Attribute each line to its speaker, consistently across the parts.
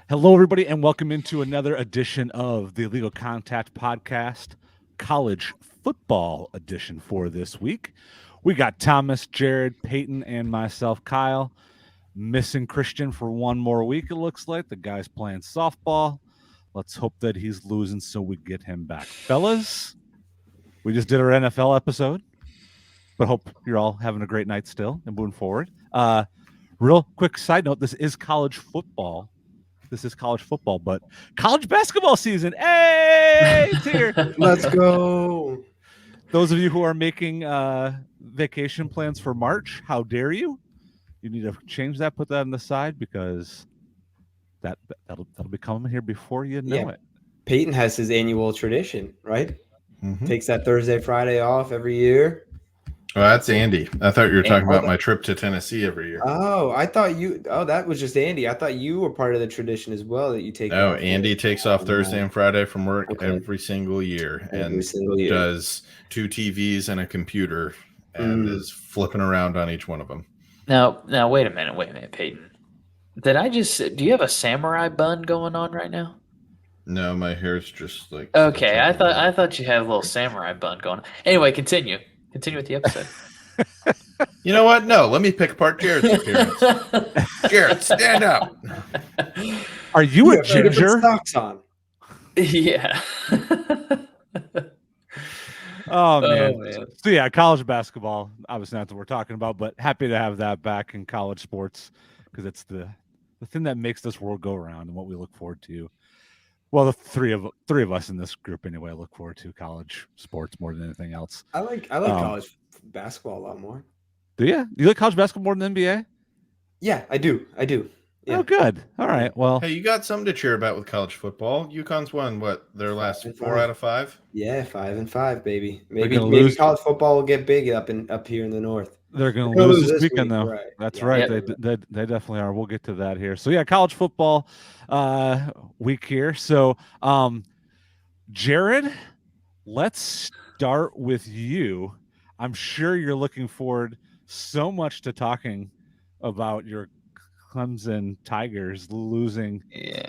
Speaker 1: Hello, everybody, and welcome into another edition of the Illegal Contact Podcast, college football edition for this week. We got Thomas, Jared, Peyton, and myself, Kyle. Missing Christian for one more week, it looks like. The guy's playing softball. Let's hope that he's losing so we get him back. Fellas, we just did our NFL episode, but hope you're all having a great night still and moving forward. Real quick side note, this is college football. But college basketball season, hey, it's here.
Speaker 2: Let's go.
Speaker 1: Those of you who are making vacation plans for March, how dare you? You need to change that, put that on the side, because that'll be coming here before you know it.
Speaker 2: Peyton has his annual tradition, right? Mm-hmm. Takes that Thursday, Friday off every year.
Speaker 3: Oh, that's Andy. I thought you were talking about my trip to Tennessee every year.
Speaker 2: Oh, I thought you. Oh, that was just Andy. I thought you were part of the tradition as well that you take.
Speaker 3: Oh, Andy takes off Thursday and Friday from work every single year does 2 TVs and a computer and is flipping around on each one of them.
Speaker 4: Now, wait a minute, Peyton. Do you have a samurai bun going on right now?
Speaker 3: No, my hair's just like.
Speaker 4: Okay, I thought you had a little samurai bun going on. Anyway, continue with the episode.
Speaker 3: You know what? No, let me pick apart Jared's appearance. Jared, stand up.
Speaker 1: Are you a ginger?
Speaker 2: Socks on.
Speaker 4: Yeah.
Speaker 1: Oh man. So yeah, college basketball, obviously not what we're talking about, but happy to have that back in college sports because it's the thing that makes this world go around and what we look forward to. Well, the three of us in this group anyway look forward to college sports more than anything else.
Speaker 2: I like college basketball a lot more.
Speaker 1: Do you? You like college basketball more than NBA?
Speaker 2: Yeah, I do. Yeah.
Speaker 1: Oh, good. All right. Well,
Speaker 3: hey, you got something to cheer about with college football. UConn's won their last 4 out of 5?
Speaker 2: Yeah, 5-5, baby. Maybe college football will get big up here in the north.
Speaker 1: They're going to lose this weekend, though.
Speaker 2: Right.
Speaker 1: That's right. They definitely are. We'll get to that here. So yeah, college football week here. So, Jared, let's start with you. I'm sure you're looking forward so much to talking about your Clemson Tigers losing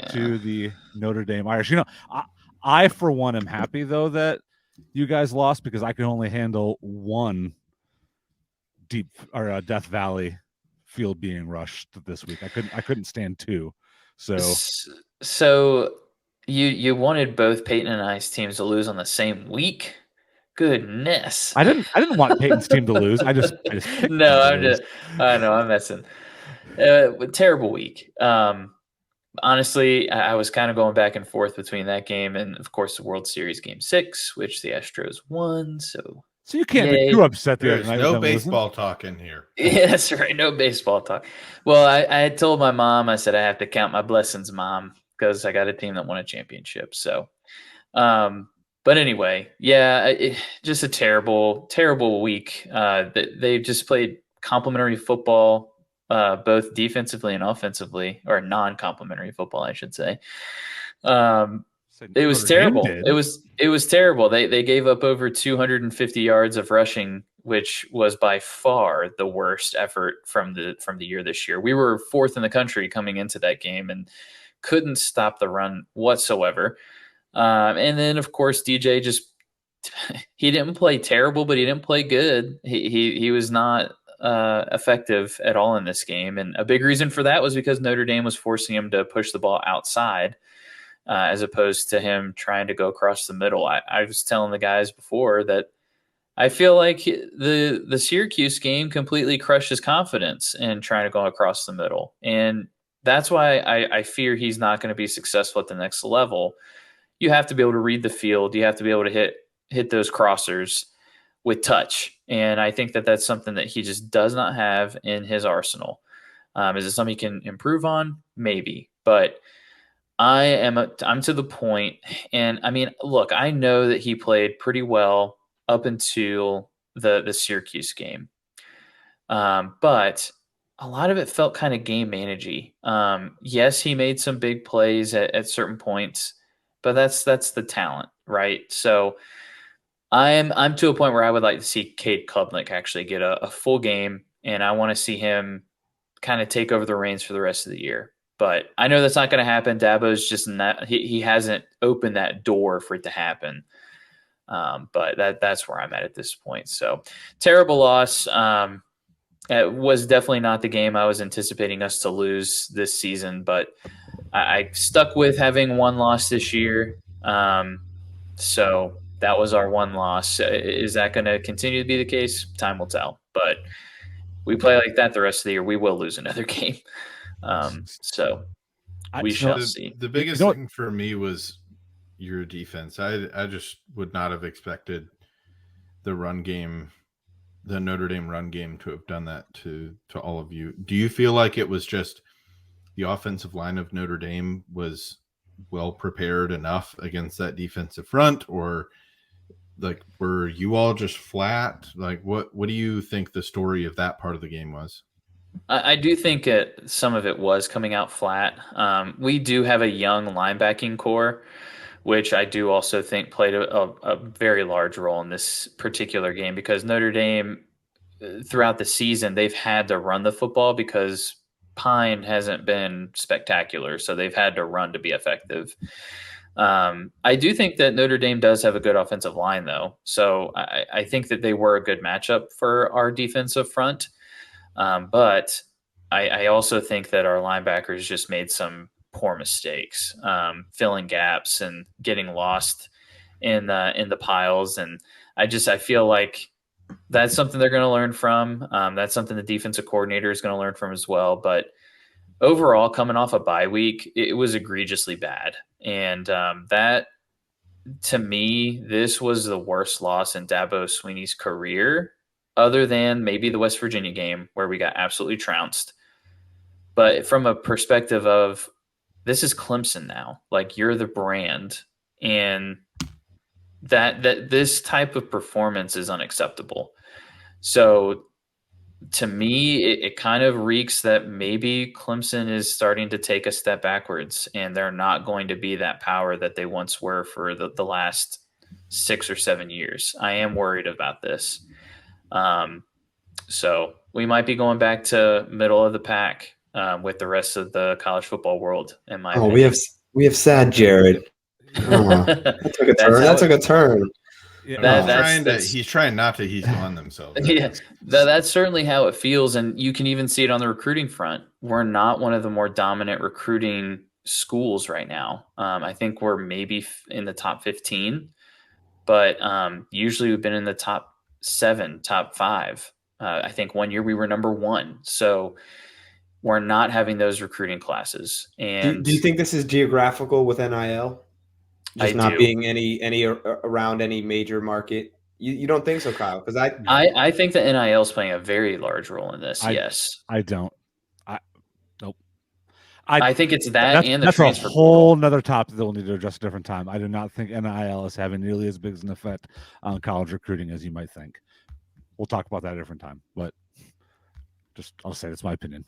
Speaker 1: to the Notre Dame Irish. You know, I for one am happy though that you guys lost because I can only handle one Death Valley field being rushed this week. I couldn't stand 2.
Speaker 4: So you wanted both Peyton and I's teams to lose on the same week? Goodness.
Speaker 1: I didn't want Peyton's team to lose. I just
Speaker 4: no, I'm messing. Terrible week. Honestly, I was kind of going back and forth between that game and, of course, the World Series Game 6, which the Astros won. So
Speaker 1: you can't be too upset there.
Speaker 3: There's no baseball talk in here.
Speaker 4: Yeah, that's right. No baseball talk. Well, I had told my mom, I said I have to count my blessings, Mom, because I got a team that won a championship. So, but anyway, just a terrible, terrible week. They just played complimentary football, both defensively and offensively, or non-complimentary football, I should say. It was terrible. It was terrible. They gave up over 250 yards of rushing, which was by far the worst effort from the year this year. We were 4th in the country coming into that game and couldn't stop the run whatsoever. And then, of course, DJ he didn't play terrible, but he didn't play good. He was not effective at all in this game. And a big reason for that was because Notre Dame was forcing him to push the ball outside as opposed to him trying to go across the middle. I was telling the guys before that I feel like the Syracuse game completely crushed his confidence in trying to go across the middle. And that's why I fear he's not going to be successful at the next level. You have to be able to read the field. You have to be able to hit those crossers with touch. And I think that that's something that he just does not have in his arsenal. Is it something he can improve on? Maybe. But I'm to the point, and I mean, look, I know that he played pretty well up until the Syracuse game. But a lot of it felt kind of game managey. Yes, he made some big plays at certain points, but that's the talent, right? So I'm to a point where I would like to see Cade Klubnik actually get a full game, and I want to see him kind of take over the reins for the rest of the year. But I know that's not going to happen. Dabo's just not, he hasn't opened that door for it to happen. But that's where I'm at this point. So terrible loss. It was definitely not the game I was anticipating us to lose this season, but I stuck with having one loss this year. So that was our one loss. Is that going to continue to be the case? Time will tell. But we play like that the rest of the year, we will lose another game. So we shall see.
Speaker 3: The biggest thing for me was your defense. I just would not have expected the run game, the Notre Dame run game, to have done that to all of you. Do you feel like it was just the offensive line of Notre Dame was well prepared enough against that defensive front, or like were you all just flat? Like what do you think the story of that part of the game was?
Speaker 4: I do think some of it was coming out flat. We do have a young linebacking core, which I do also think played a very large role in this particular game, because Notre Dame throughout the season, they've had to run the football because Pine hasn't been spectacular. So they've had to run to be effective. I do think that Notre Dame does have a good offensive line, though. So I think that they were a good matchup for our defensive front. But I also think that our linebackers just made some poor mistakes, filling gaps and getting lost in the piles. And I feel like that's something they're going to learn from. That's something the defensive coordinator is going to learn from as well. But overall, coming off a bye week, it was egregiously bad. And that, to me, this was the worst loss in Dabo Swinney's career, other than maybe the West Virginia game where we got absolutely trounced. But from a perspective of, this is Clemson now, like you're the brand, and that this type of performance is unacceptable. So to me, it kind of reeks that maybe Clemson is starting to take a step backwards, and they're not going to be that power that they once were for the last 6 or 7 years. I am worried about this. So we might be going back to middle of the pack with the rest of the college football world. In my opinion.
Speaker 2: we have sad Jared. Oh, that took a turn. That took a turn.
Speaker 3: Yeah, he's trying not to. He's on themselves.
Speaker 4: Yeah, that's certainly how it feels, and you can even see it on the recruiting front. We're not one of the more dominant recruiting schools right now. I think we're maybe in the top 15, but usually we've been in the top 7, top 5. I think one year we were number 1. So we're not having those recruiting classes. And
Speaker 2: do you think this is geographical with NIL? Just not being any around any major market. You don't think so, Kyle? Because
Speaker 4: I think that NIL is playing a very large role in this. Yes,
Speaker 1: I don't. Nope.
Speaker 4: I think it's that and the transfer.
Speaker 1: That's a whole nother topic that we'll need to address a different time. I do not think NIL is having nearly as big an effect on college recruiting as you might think. We'll talk about that a different time, but I'll say it's my opinion.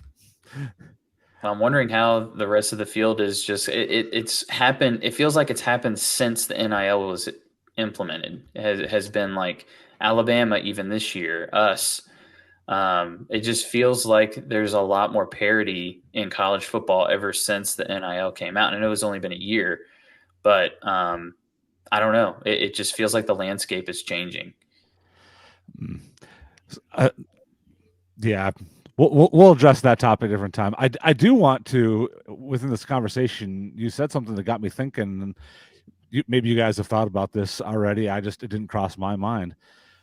Speaker 4: I'm wondering how the rest of the field is just it's happened. It feels like it's happened since the NIL was implemented. It has been like Alabama even this year, us. It just feels like there's a lot more parity in college football ever since the NIL came out. And I know it's only been a year, but I don't know. It just feels like the landscape is changing.
Speaker 1: Yeah. We'll address that topic a different time. I do want to, within this conversation, you said something that got me thinking. Maybe you guys have thought about this already. It didn't cross my mind.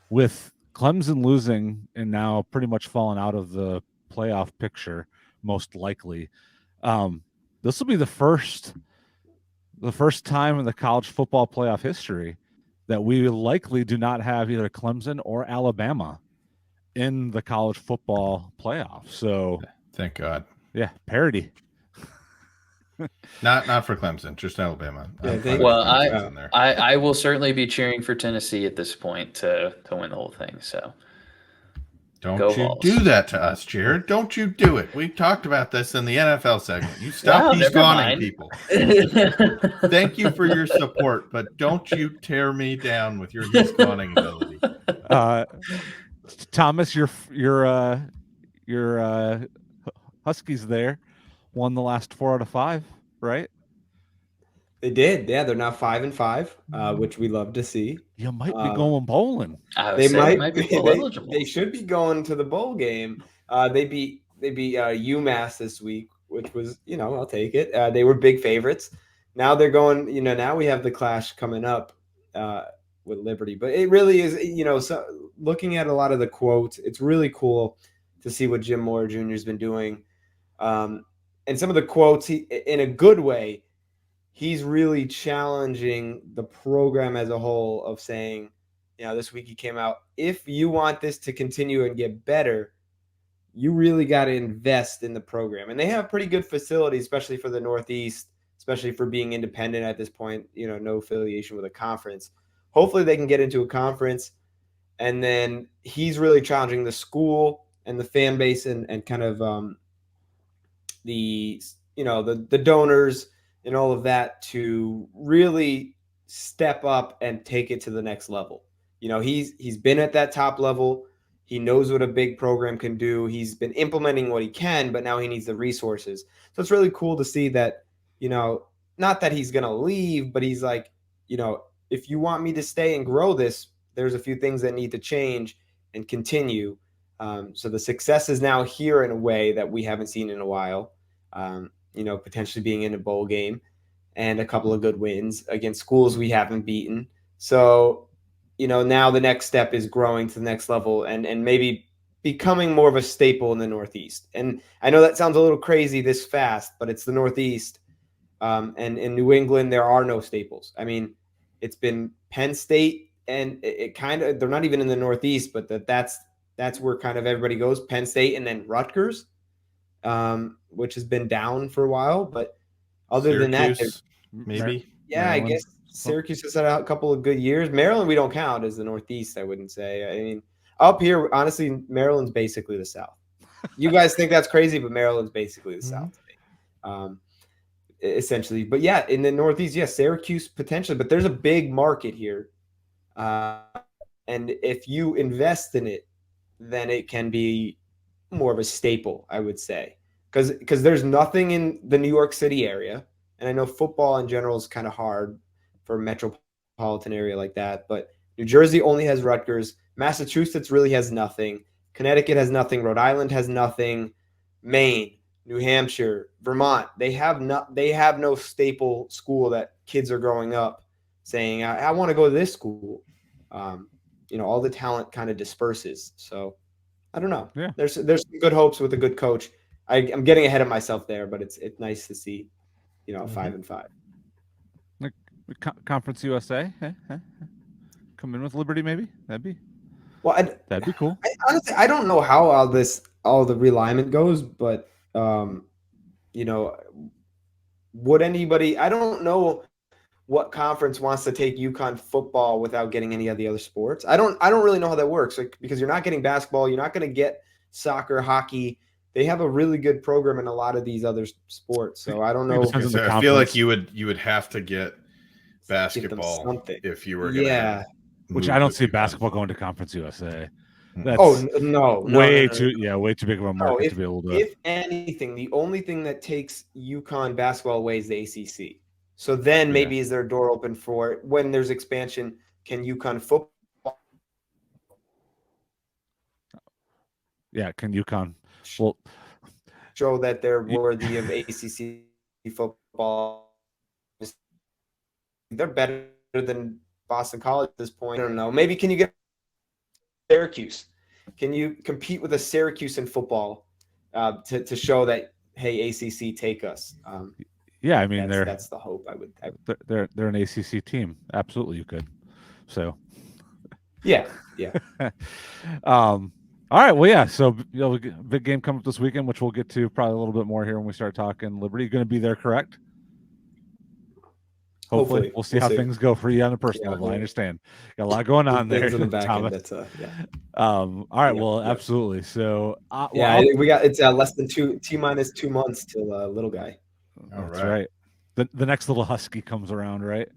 Speaker 1: With Clemson losing and now pretty much falling out of the playoff picture, most likely, this will be the first time in the college football playoff history that we likely do not have either Clemson or Alabama in the college football playoff. So
Speaker 3: thank God.
Speaker 1: Yeah, parity.
Speaker 3: not for Clemson, just Alabama.
Speaker 4: I will certainly be cheering for Tennessee at this point to win the whole thing. So
Speaker 3: don't you do that to us, Jared. Don't you do it. We talked about this in the NFL segment. You stop these gawning people. Thank you for your support, but don't you tear me down with your he's gawning ability.
Speaker 1: Thomas, your Huskies there. won the last 4 out of 5, right?
Speaker 2: They did. Yeah, they're now 5-5, which we love to see.
Speaker 1: You might be going bowling.
Speaker 2: They
Speaker 4: might be bowl eligible.
Speaker 2: They should be going to the bowl game. They beat UMass this week, which was, I'll take it. They were big favorites. Now they're going, now we have the clash coming up with Liberty. But it really is, so looking at a lot of the quotes, it's really cool to see what Jim Moore Jr. has been doing. And some of the quotes, in a good way, he's really challenging the program as a whole of saying, this week he came out, if you want this to continue and get better, you really got to invest in the program. And they have pretty good facilities, especially for the Northeast, especially for being independent at this point, no affiliation with a conference. Hopefully they can get into a conference. And then he's really challenging the school and the fan base and kind of the donors and all of that to really step up and take it to the next level. He's been at that top level. He knows what a big program can do. He's been implementing what he can, but now he needs the resources. So it's really cool to see that, not that he's going to leave, but he's like, if you want me to stay and grow this, there's a few things that need to change and continue. So the success is now here in a way that we haven't seen in a while. Potentially being in a bowl game and a couple of good wins against schools we haven't beaten. So, now the next step is growing to the next level and maybe becoming more of a staple in the Northeast. And I know that sounds a little crazy this fast, but it's the Northeast. And in New England, there are no staples. I mean, it's been Penn State and it kind of, they're not even in the Northeast, but that's where kind of everybody goes, Penn State and then Rutgers. Which has been down for a while, but other than that,
Speaker 3: maybe.
Speaker 2: Yeah, Maryland. I guess Syracuse has had a couple of good years. Maryland, we don't count as the Northeast, I wouldn't say. I mean, up here, honestly, Maryland's basically the South. You guys think that's crazy, but Maryland's basically the South. Essentially. But yeah, in the Northeast, Syracuse potentially, but there's a big market here. And if you invest in it, then it can be more of a staple, I would say, because there's nothing in the New York City area, and I know football in general is kind of hard for a metropolitan area like that, but New Jersey only has Rutgers, Massachusetts really has nothing, Connecticut has nothing, Rhode Island has nothing, Maine, New Hampshire, Vermont, they have no staple school that kids are growing up saying, I want to go to this school. All the talent kind of disperses, so I don't know.
Speaker 1: Yeah.
Speaker 2: There's some good hopes with a good coach. I'm getting ahead of myself there, but it's nice to see, 5-5.
Speaker 1: Like Conference USA, come in with Liberty, maybe that'd be cool.
Speaker 2: Honestly, I don't know how all the realignment goes, but would anybody? I don't know what conference wants to take UConn football without getting any of the other sports. I don't really know how that works, because you're not getting basketball, you're not going to get soccer, hockey. They have a really good program in a lot of these other sports. So I don't know.
Speaker 3: I feel like you would have to get basketball if you were going to.
Speaker 1: Which I don't see basketball going to Conference USA. That's
Speaker 2: way
Speaker 1: too big of a market to be able to.
Speaker 2: If anything, the only thing that takes UConn basketball away is the ACC. So then maybe is there a door open for when there's expansion? Can UConn football?
Speaker 1: Yeah, can UConn
Speaker 2: show that they're worthy of ACC football? They're better than Boston College at this point. I don't know. Maybe can you get Syracuse? Can you compete with a Syracuse in football to show that, hey, ACC, take us?
Speaker 1: Yeah, I mean
Speaker 2: that's the hope.
Speaker 1: They're an ACC team. Absolutely, you could. So,
Speaker 2: yeah.
Speaker 1: All right. Well, yeah. So big game coming up this weekend, which we'll get to probably a little bit more here when we start talking Liberty. You're going to be there, correct? Hopefully. We'll see how things go for you on a personal level. I understand. Got a lot going on there.
Speaker 2: In the back
Speaker 1: Thomas. All right. Well, absolutely. So
Speaker 2: we got it's less than T-minus 2 months till little guy.
Speaker 1: That's right. The next little Huskie comes around, right?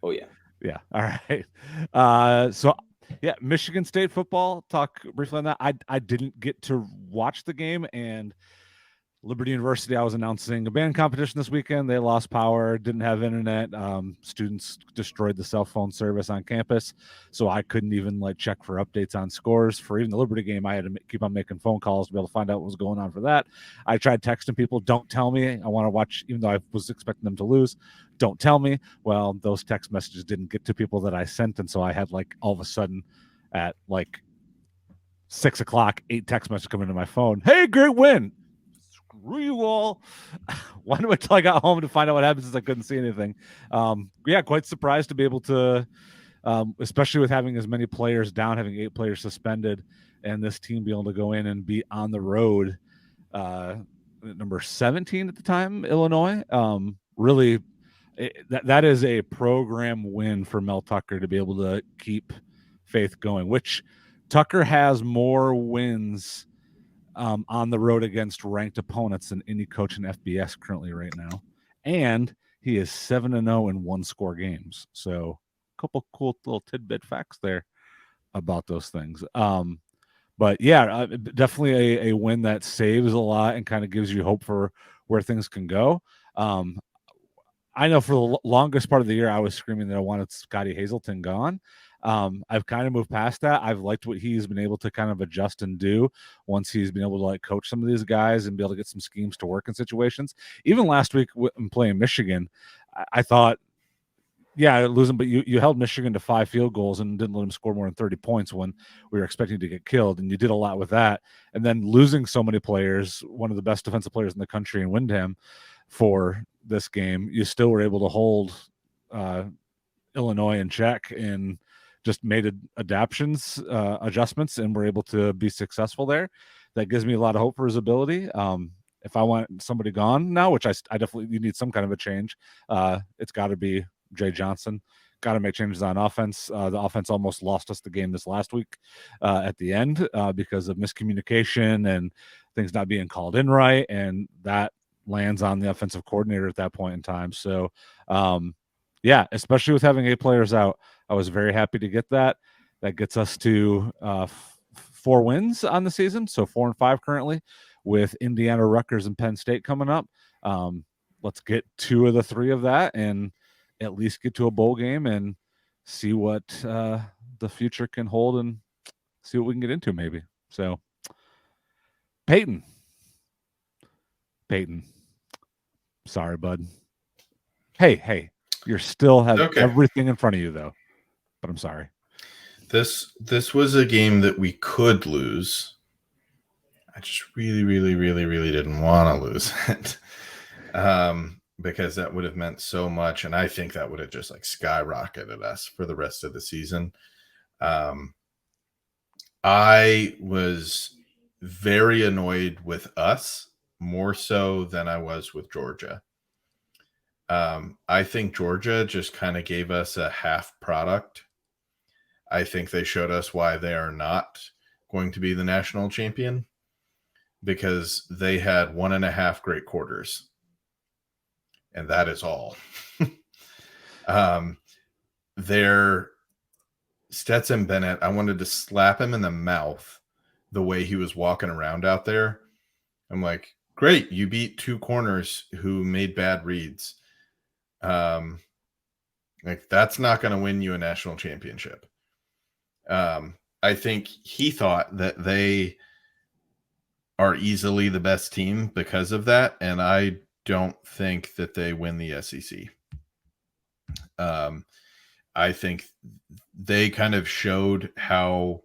Speaker 2: Oh yeah.
Speaker 1: Yeah. All right. So Michigan State football. Talk briefly on that. I didn't get to watch the game, and Liberty University, I was announcing a band competition this weekend. They lost power, didn't have internet. Students destroyed the cell phone service on campus, so I couldn't even check for updates on scores for even the Liberty game. I had to keep on making phone calls to be able to find out what was going on for that. I tried texting people, don't tell me. I want to watch, even though I was expecting them to lose. Don't tell me. Well, those text messages didn't get to people that I sent, and so I had all of a sudden at 6 o'clock, 8 text messages come into my phone. Hey, great win. Screw you all. Why do I until I got home to find out what happened since I couldn't see anything? Quite surprised to be able to, especially with having as many players down, having 8 players suspended, and this team be able to go in and be on the road. Number 17 at the time, Illinois. Really, that is a program win for Mel Tucker to be able to keep faith going, which Tucker has more wins on the road against ranked opponents than any coach in FBS currently right now. And he is 7-0 in one-score games. So a couple cool little tidbit facts there about those things. But yeah, definitely a win that saves a lot and kind of gives you hope for where things can go. I know for the longest part of the year, I was screaming that I wanted Scotty Hazelton gone. I've kind of moved past that. I've liked what he's been able to kind of adjust and do once he's been able to coach some of these guys and be able to get some schemes to work in situations. Even last week when playing Michigan, I thought, yeah, losing, but you held Michigan to 5 field goals and didn't let them score more than 30 points when we were expecting to get killed. And you did a lot with that. And then losing so many players, one of the best defensive players in the country in Wyndham for this game, you still were able to hold Illinois in check and just made adjustments, and were able to be successful there. That gives me a lot of hope for his ability. If I want somebody gone now, which I definitely, you need some kind of a change, it's got to be Jay Johnson. Got to make changes on offense. The offense almost lost us the game this last week at the end because of miscommunication and things not being called in right, and that lands on the offensive coordinator at that point in time. So, yeah, especially with having 8 players out, I was very happy to get that. That gets us to 4 wins on the season, so 4-5 currently, with Indiana, Rutgers, and Penn State coming up. Let's get 2 of the 3 of that and at least get to a bowl game and see what the future can hold and see what we can get into maybe. So, Peyton. Sorry, bud. Hey, you're still have everything in front of you though, but I'm sorry.
Speaker 3: This was a game that we could lose. I just really didn't want to lose it. Because that would have meant so much, and I think that would have just skyrocketed us for the rest of the season. I was very annoyed with us, more so than I was with Georgia. I think Georgia just kind of gave us a half product. I think they showed us why they are not going to be the national champion, because they had 1.5 great quarters. And that is all. Their Stetson Bennett, I wanted to slap him in the mouth the way he was walking around out there. I'm like, great, you beat 2 corners who made bad reads. That's not going to win you a national championship. I think he thought that they are easily the best team because of that, and I don't think that they win the SEC. I think they kind of showed how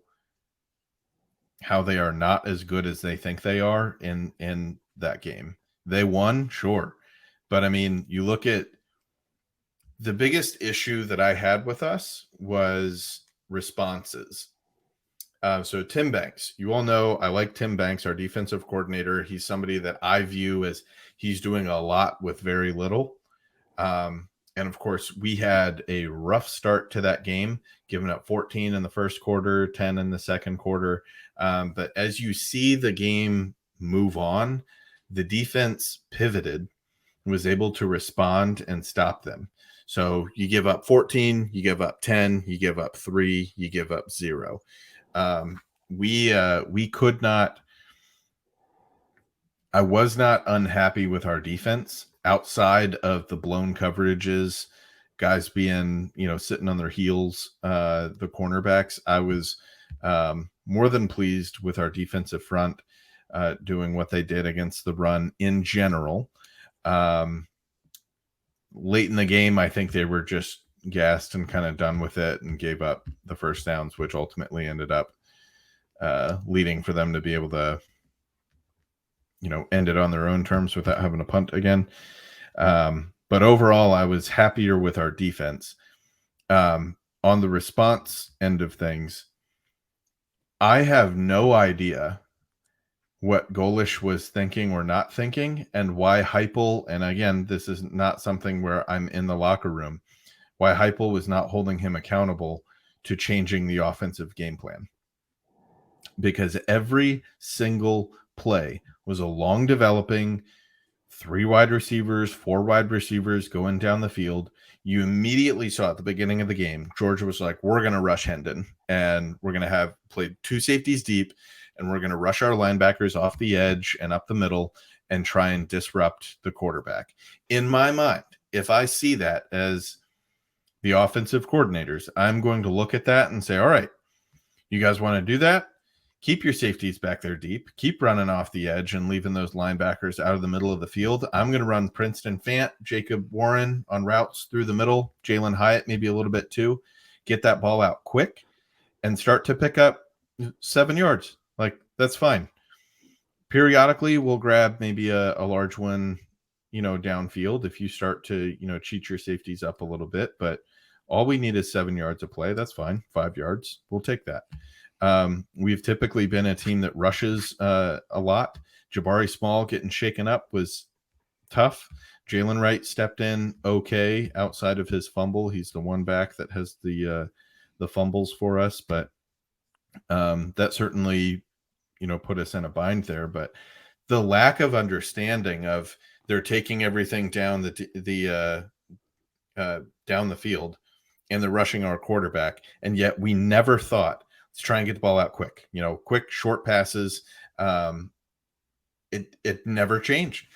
Speaker 3: they are not as good as they think they are in that game. They won, sure. But I mean, you look at the biggest issue that I had with us was responses. So Tim Banks, you all know I like Tim Banks, our defensive coordinator. He's somebody that I view as he's doing a lot with very little. And of course, we had a rough start to that game, giving up 14 in the first quarter, 10 in the second quarter. But as you see the game move on, the defense pivoted, was able to respond and stop them. So you give up 14, you give up 10, you give up 3, you give up 0. We could not I was not unhappy with our defense outside of the blown coverages, guys being, sitting on their heels, the cornerbacks. I was more than pleased with our defensive front doing what they did against the run in general. Late in the game, I think they were just gassed and kind of done with it and gave up the first downs, which ultimately ended up leading for them to be able to, end it on their own terms without having to punt again. But overall, I was happier with our defense. On the response end of things, I have no idea what Golish was thinking or not thinking, and why Heupel, and again, this is not something where I'm in the locker room, why Heupel was not holding him accountable to changing the offensive game plan. Because every single play was a long developing 3 wide receivers, 4 wide receivers going down the field. You immediately saw at the beginning of the game, Georgia was like, we're going to rush Hendon, and we're going to have played 2 safeties deep, and we're going to rush our linebackers off the edge and up the middle and try and disrupt the quarterback. In my mind, if I see that as the offensive coordinators, I'm going to look at that and say, all right, you guys want to do that? Keep your safeties back there deep. Keep running off the edge and leaving those linebackers out of the middle of the field. I'm going to run Princeton Fant, Jacob Warren on routes through the middle, Jalen Hyatt maybe a little bit too. Get that ball out quick and start to pick up 7 yards. Like, that's fine. Periodically, we'll grab maybe a large one, downfield if you start to, cheat your safeties up a little bit. But all we need is 7 yards of play. That's fine. 5 yards. We'll take that. We've typically been a team that rushes a lot. Jabari Small getting shaken up was tough. Jalen Wright stepped in okay outside of his fumble. He's the one back that has the fumbles for us, but that certainly, put us in a bind there. But the lack of understanding of they're taking everything down down the field and they're rushing our quarterback, and yet we never thought, let's try and get the ball out quick. Quick, short passes. It never changed.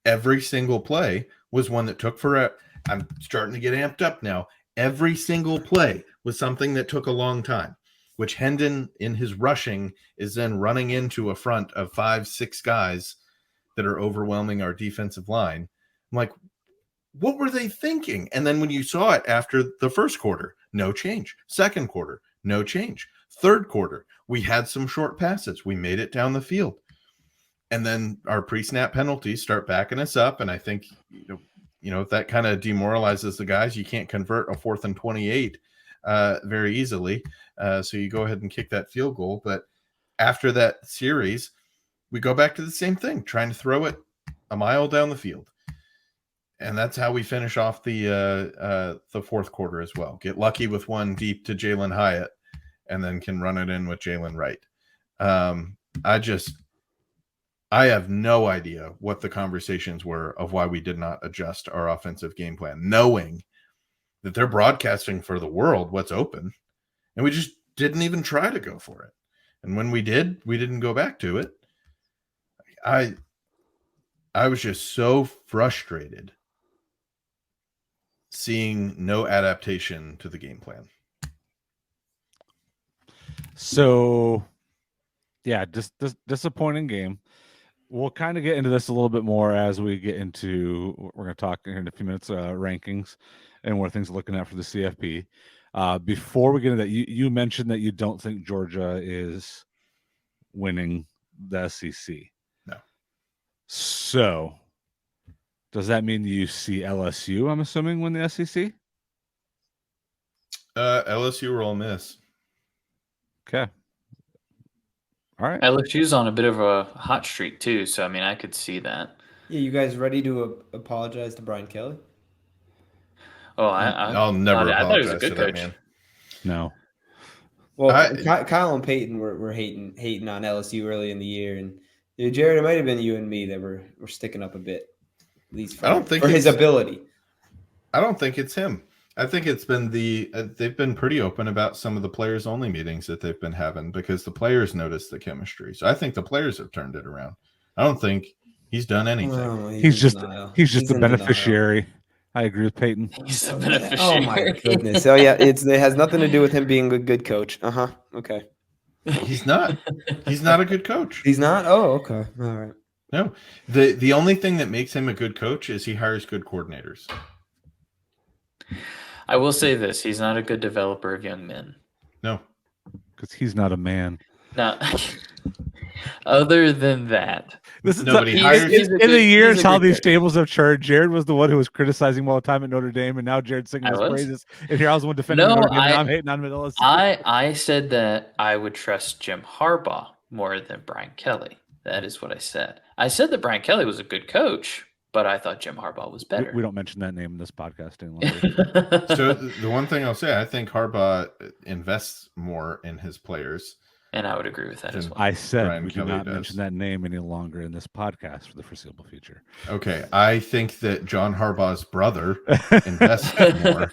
Speaker 3: Every single play was one that took forever. I'm starting to get amped up now. Every single play was something that took a long time, which Hendon in his rushing is then running into a front of 5-6 guys that are overwhelming our defensive line. I'm like, what were they thinking? And then when you saw it after the first quarter, no change. Second quarter, no change. Third quarter, we had some short passes. We made it down the field. And then our pre-snap penalties start backing us up. And I think, if that kind of demoralizes the guys, you can't convert a 4th and 28 very easily. So you go ahead and kick that field goal. But after that series, we go back to the same thing, trying to throw it a mile down the field. And that's how we finish off the fourth quarter as well. Get lucky with one deep to Jalen Hyatt, and then can run it in with Jalen Wright. I have no idea what the conversations were of why we did not adjust our offensive game plan, knowing that they're broadcasting for the world what's open, and we just didn't even try to go for it. And when we did, we didn't go back to it. I was just so frustrated seeing no adaptation to the game plan.
Speaker 1: So, yeah, disappointing game. We'll kind of get into this a little bit more as we get into, we're going to talk here in a few minutes, rankings and where things are looking at for the CFP. Before we get into that, you mentioned that you don't think Georgia is winning the SEC.
Speaker 3: No.
Speaker 1: So, does that mean you see LSU, I'm assuming, win the SEC?
Speaker 3: LSU or Ole Miss.
Speaker 1: Okay. All right.
Speaker 4: LSU's on a bit of a hot streak too, so I mean, I could see that.
Speaker 2: Yeah, you guys ready to apologize to Brian Kelly?
Speaker 4: Oh,
Speaker 3: I'll never
Speaker 4: I thought he was a
Speaker 3: apologize to
Speaker 4: good
Speaker 3: that
Speaker 4: coach.
Speaker 3: man.
Speaker 1: No.
Speaker 2: Well, Kyle and Peyton were hating on LSU early in the year, and Jared, it might have been you and me that were sticking up a bit, at least for his ability.
Speaker 3: I don't think it's him. I think it's been they've been pretty open about some of the players only meetings that they've been having, because the players noticed the chemistry. So I think the players have turned it around. I don't think He's done anything.
Speaker 2: Oh,
Speaker 1: He's just
Speaker 2: denial.
Speaker 1: the
Speaker 2: in
Speaker 1: beneficiary. I agree with Peyton.
Speaker 4: He's a
Speaker 2: denial.
Speaker 4: beneficiary.
Speaker 2: Oh my goodness. Oh yeah, it has nothing to do with him being a good coach. Okay.
Speaker 3: He's not. He's not a good coach.
Speaker 2: He's not. Oh, okay. All right.
Speaker 3: No. The only thing that makes him a good coach is he hires good coordinators.
Speaker 4: I will say this: he's not a good developer of young men.
Speaker 3: No.
Speaker 1: Because he's not a man.
Speaker 4: Now, other than that,
Speaker 1: This is
Speaker 3: Nobody hires.
Speaker 1: in the years how these
Speaker 4: coach.
Speaker 1: tables have turned. Jared was the one who was criticizing him all the time at Notre Dame, and now Jared's singing
Speaker 4: I
Speaker 1: his
Speaker 4: was?
Speaker 1: praises. And here I was the one defending
Speaker 4: No,
Speaker 1: Notre Dame, and I'm hating on Middle.
Speaker 4: I said that I would trust Jim Harbaugh more than Brian Kelly. That is what I said. I said that Brian Kelly was a good coach, but I thought Jim Harbaugh was better.
Speaker 1: We don't mention that name in this podcast any longer.
Speaker 3: So the one thing I'll say, I think Harbaugh invests more in his players.
Speaker 4: And I would agree with that as well.
Speaker 1: I said
Speaker 3: Brian
Speaker 1: we
Speaker 3: Kelly
Speaker 1: do not
Speaker 3: does.
Speaker 1: mention that name any longer in this podcast for the foreseeable future.
Speaker 3: Okay, I think that John Harbaugh's brother invests more.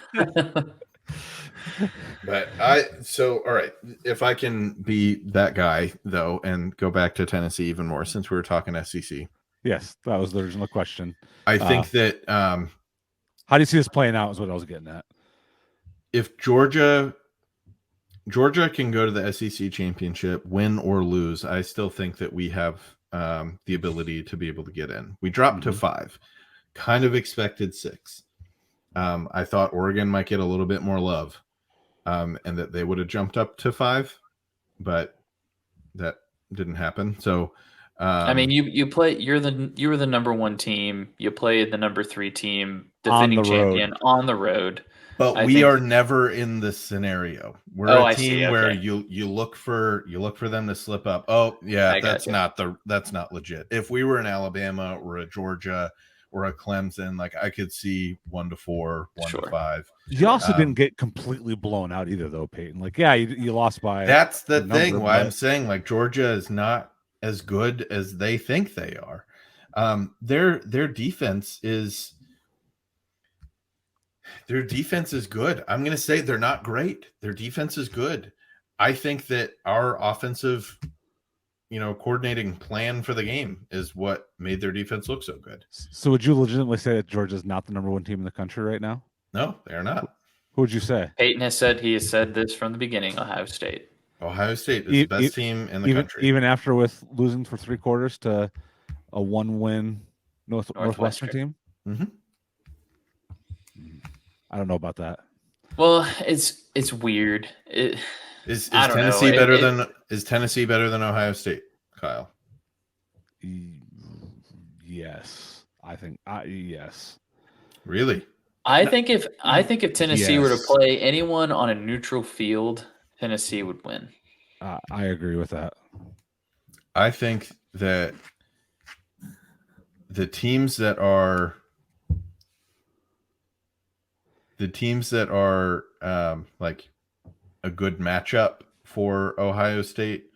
Speaker 3: But all right, if I can be that guy though, and go back to Tennessee even more, since we were talking SEC.
Speaker 1: Yes, that was the original question.
Speaker 3: I think that
Speaker 1: how do you see this playing out is what I was getting at.
Speaker 3: if Georgia can go to the SEC championship, win or lose, I still think that we have the ability to be able to get in. We dropped to 5, kind of expected 6. I thought Oregon might get a little bit more love, and that they would have jumped up to 5, but that didn't happen. So,
Speaker 4: I mean, you were the number 1 team. You played the number 3 team, defending champion on the road.
Speaker 3: But we are never in this scenario. We're a team where you look for them to slip up. Oh yeah, that's not legit. If we were in Alabama or a Georgia or a Clemson, like I could see 1 to 4, 1 to 5.
Speaker 1: You also didn't get completely blown out either, though, Peyton. Like, yeah, you lost by.
Speaker 3: That's the thing. Why I'm saying like Georgia is not as good as they think they are. Their defense is. Their defense is good. I'm going to say they're not great. Their defense is good. I think that our offensive, coordinating plan for the game is what made their defense look so good.
Speaker 1: So would you legitimately say that Georgia's not the number 1 team in the country right now?
Speaker 3: No, they are not.
Speaker 1: Who would you say?
Speaker 4: Peyton has said this from the beginning, Ohio State.
Speaker 3: Ohio State is the best team in the country.
Speaker 1: Even after with losing for 3 quarters to a 1-win Northwestern team?
Speaker 3: Mm-hmm.
Speaker 1: I don't know about that.
Speaker 4: Well, it's weird.
Speaker 3: Is Tennessee better than Ohio State, Kyle?
Speaker 1: Yes, I think yes.
Speaker 3: Really?
Speaker 4: I think if Tennessee were to play anyone on a neutral field, Tennessee would win.
Speaker 1: I agree with that.
Speaker 3: I think that the teams that are like a good matchup for Ohio State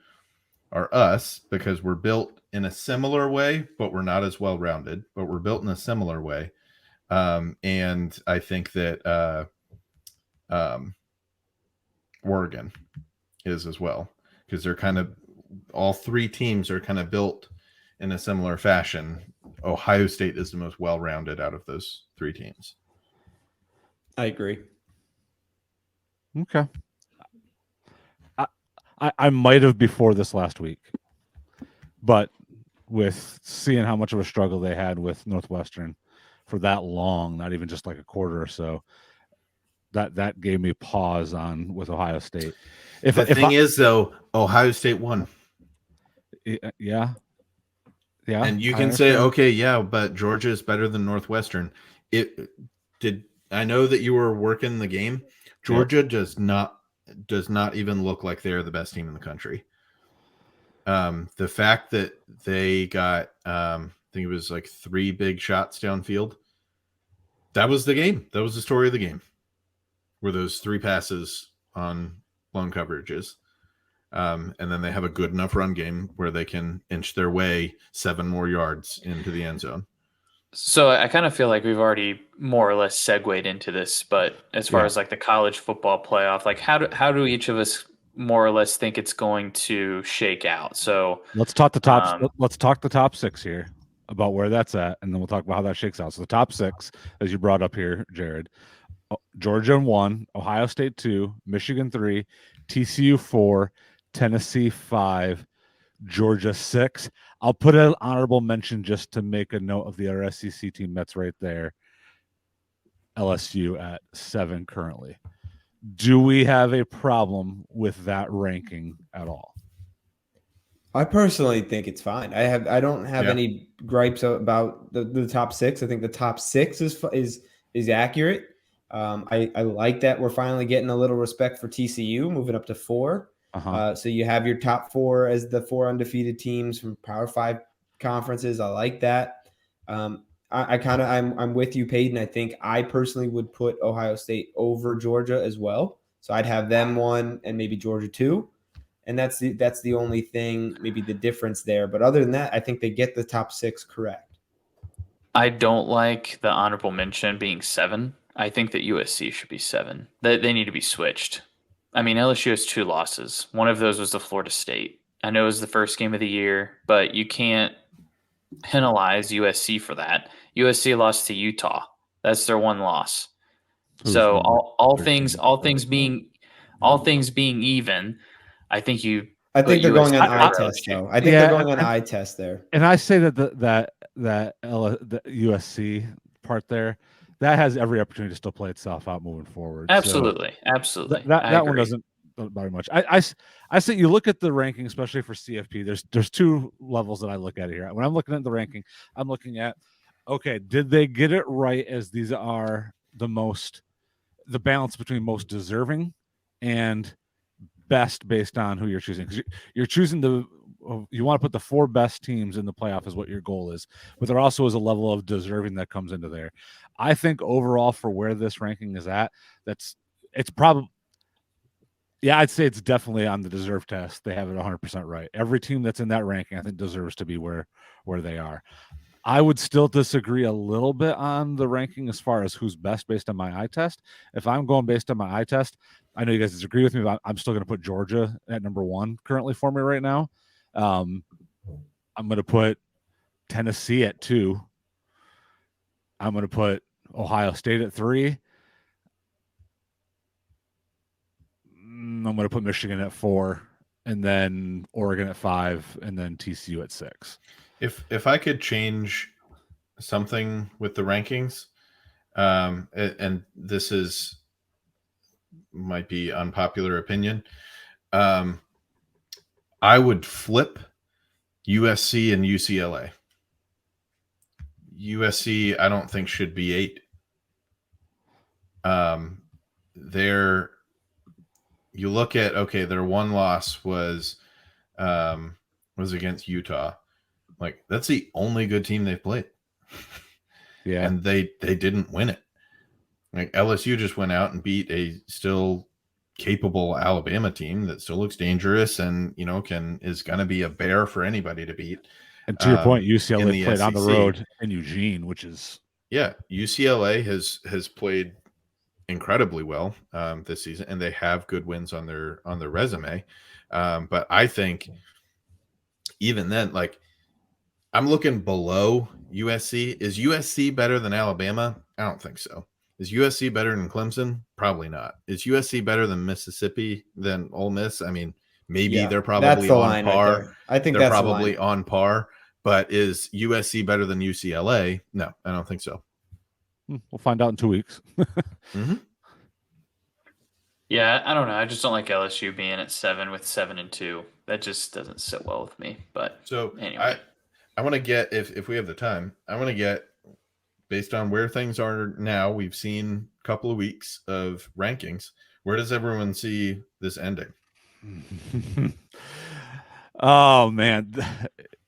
Speaker 3: are us, because we're built in a similar way, but we're not as well rounded, but we're built in a similar way. And I think that Oregon is as well, because they're kind of, all 3 teams are kind of built in a similar fashion. Ohio State is the most well-rounded out of those 3 teams.
Speaker 2: I agree.
Speaker 1: Okay. I might have before this last week, but with seeing how much of a struggle they had with Northwestern for that long, not even just like a quarter or so, that gave me pause on with Ohio State.
Speaker 3: The thing is, though, Ohio State won.
Speaker 1: Yeah.
Speaker 3: And you can say, okay, yeah, but Georgia is better than Northwestern. I know that you were working the game. Georgia does not even look like they're the best team in the country. The fact that they got, I think it was like 3 big shots downfield. That was the game. That was the story of the game. Were those 3 passes on blown coverages. And then they have a good enough run game where they can inch their way 7 more yards into the end zone.
Speaker 4: So I kind of feel like we've already more or less segued into this, but as far as like the college football playoff, like how do each of us more or less think it's going to shake out? So
Speaker 1: let's talk the top. Let's talk the top 6 here. about where that's at, and then we'll talk about how that shakes out. So the top 6, as you brought up here, Jared: Georgia 1, Ohio State 2, Michigan 3, TCU 4, Tennessee 5, Georgia 6. I'll put an honorable mention just to make a note of the other SEC team that's right there. LSU at 7 currently. Do we have a problem with that ranking at all?
Speaker 2: I personally think it's fine. I don't have any gripes about the top 6. I think the top 6 is accurate. I like that we're finally getting a little respect for TCU, moving up to 4. So you have your top 4 as the 4 undefeated teams from Power 5 conferences. I like that. I'm with you, Peyton. I think I personally would put Ohio State over Georgia as well. So I'd have them 1 and maybe Georgia 2. And that's the only thing, maybe the difference there. But other than that, I think they get the top 6 correct.
Speaker 4: I don't like the honorable mention being 7. I think that USC should be 7. They need to be switched. I mean, LSU has 2 losses. One of those was to Florida State. I know it was the first game of the year, but you can't penalize USC for that. USC lost to Utah. That's their 1 loss. So all things being even, I think
Speaker 2: they're going on eye test though. I think they're going on eye test there.
Speaker 1: And I say that the USC part there, that has every opportunity to still play itself out moving forward.
Speaker 4: Absolutely.
Speaker 1: So absolutely. That one doesn't bother much. I say you look at the ranking, especially for CFP, there's 2 levels that I look at here. When I'm looking at the ranking, I'm looking at, okay, did they get it right as these are the balance between most deserving and best based on who you're choosing, because you're choosing you want to put the 4 best teams in the playoff is what your goal is, but there also is a level of deserving that comes into there. I think overall for where this ranking is at, it's probably, I'd say it's definitely on the deserve test. They have it 100% right. Every team that's in that ranking, I think, deserves to be where they are. I would still disagree a little bit on the ranking as far as who's best based on my eye test. If I'm going based on my eye test, I know you guys disagree with me, but I'm still going to put Georgia at number 1 currently for me right now. I'm going to put Tennessee at 2. I'm going to put Ohio State at 3. I'm going to put Michigan at 4, and then Oregon at 5, and then TCU at 6.
Speaker 3: If I could change something with the rankings, and this might be unpopular opinion, I would flip USC and UCLA. USC, I don't think should be 8. You look at, okay, their 1 loss was against Utah. Like, that's the only good team they've played. Yeah. And they didn't win it. Like, LSU just went out and beat a still capable Alabama team that still looks dangerous and, is going to be a bear for anybody to beat.
Speaker 1: And to your point, UCLA played on the road in Eugene, which is...
Speaker 3: Yeah, UCLA has played incredibly well this season, and they have good wins on their resume. But I think even then, like, I'm looking below USC. Is USC better than Alabama? I don't think so. Is USC better than Clemson? Probably not. Is USC better than Mississippi, than Ole Miss? I mean, maybe they're probably on par. Right, I think they're probably on par. But is USC better than UCLA? No, I don't think so.
Speaker 1: We'll find out in 2 weeks.
Speaker 3: Mm-hmm.
Speaker 4: Yeah, I don't know. I just don't like LSU being at 7 with 7 and 2. That just doesn't sit well with me. But
Speaker 3: so
Speaker 4: anyway,
Speaker 3: I want to get, if we have the time, I want to get, based on where things are now, we've seen a couple of weeks of rankings. Where does everyone see this ending?
Speaker 1: Oh man,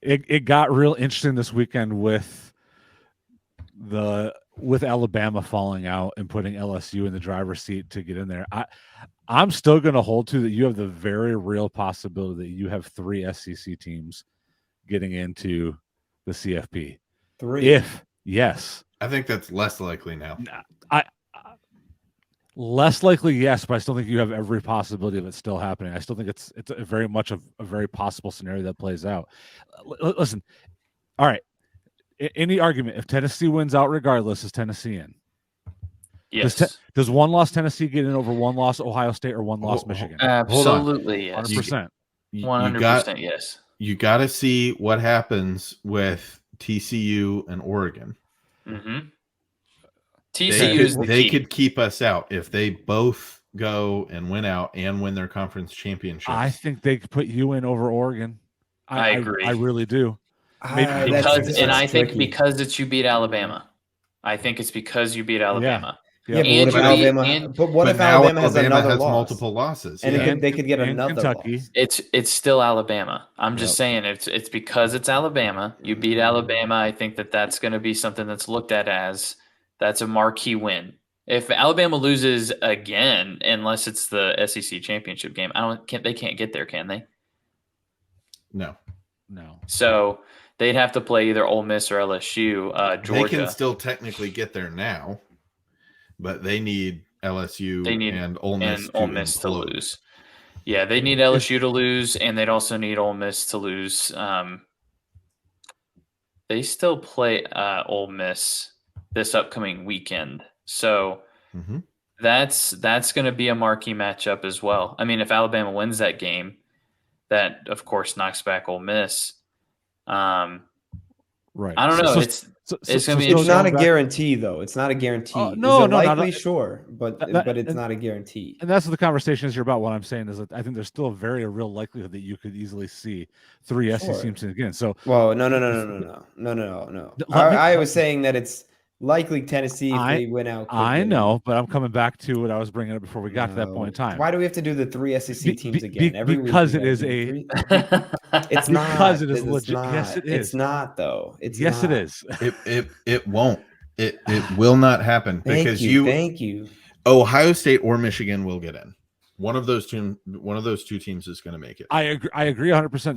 Speaker 1: it got real interesting this weekend with Alabama falling out and putting LSU in the driver's seat to get in there. I'm still going to hold to that you have the very real possibility that you have 3 SEC teams getting into the CFP.
Speaker 2: 3.
Speaker 1: Yes.
Speaker 3: I think that's less likely now.
Speaker 1: Less likely, yes, but I still think you have every possibility of it still happening. I still think it's a very much a very possible scenario that plays out. Listen, all right. any argument, if Tennessee wins out regardless, is Tennessee in?
Speaker 4: Yes.
Speaker 1: Does one loss Tennessee get in over one loss Ohio State or one loss Michigan?
Speaker 4: Absolutely, yes.
Speaker 1: 100%.
Speaker 4: 100%, yes.
Speaker 3: You got to see what happens with TCU and Oregon.
Speaker 4: Mm-hmm. TCU is the
Speaker 3: they
Speaker 4: key.
Speaker 3: could keep us out if they both go and win out and win their conference championships.
Speaker 1: I think they could put you in over Oregon.
Speaker 4: I agree.
Speaker 1: I really do.
Speaker 4: I think because it's you beat Alabama. I think it's because you beat Alabama.
Speaker 2: Yeah, but what if Alabama has another loss?
Speaker 3: Multiple losses,
Speaker 2: and they could get another
Speaker 1: Kentucky.
Speaker 2: loss.
Speaker 4: It's still Alabama. I'm just saying it's because it's Alabama. You beat Alabama. I think that's going to be something that's looked at as that's a marquee win. If Alabama loses again, unless it's the SEC championship game, they can't get there, can they?
Speaker 3: No.
Speaker 4: So they'd have to play either Ole Miss or LSU. Georgia.
Speaker 3: They can still technically get there now, but they need LSU and Ole Miss
Speaker 4: to lose. Yeah, they need LSU to lose, and they'd also need Ole Miss to lose. They still play Ole Miss this upcoming weekend, so that's going to be a marquee matchup as well. I mean, if Alabama wins that game, that of course knocks back Ole Miss.
Speaker 1: Right.
Speaker 4: I don't know. It's going to be.
Speaker 2: It's not a guarantee, though. It's not a guarantee.
Speaker 1: No,
Speaker 2: likely, sure, but it's not a guarantee.
Speaker 1: And that's what the conversation is here about. What I'm saying is that I think there's still a very real likelihood that you could easily see 3 SEC teams again. So,
Speaker 2: well, no. I was saying that it's likely Tennessee if they win out.
Speaker 1: I know, but I'm coming back to what I was bringing up before we got to that point in time.
Speaker 2: Why do we have to do the 3 SEC teams again every week?
Speaker 1: Because it is a.
Speaker 2: It's not.
Speaker 1: Because it is legit. Yes, it is.
Speaker 2: It's not, though.
Speaker 1: Yes, it is.
Speaker 3: It won't. It will not happen because
Speaker 2: Thank you.
Speaker 3: Ohio State or Michigan will get in. One of those two teams is going to make it.
Speaker 1: I agree 100%.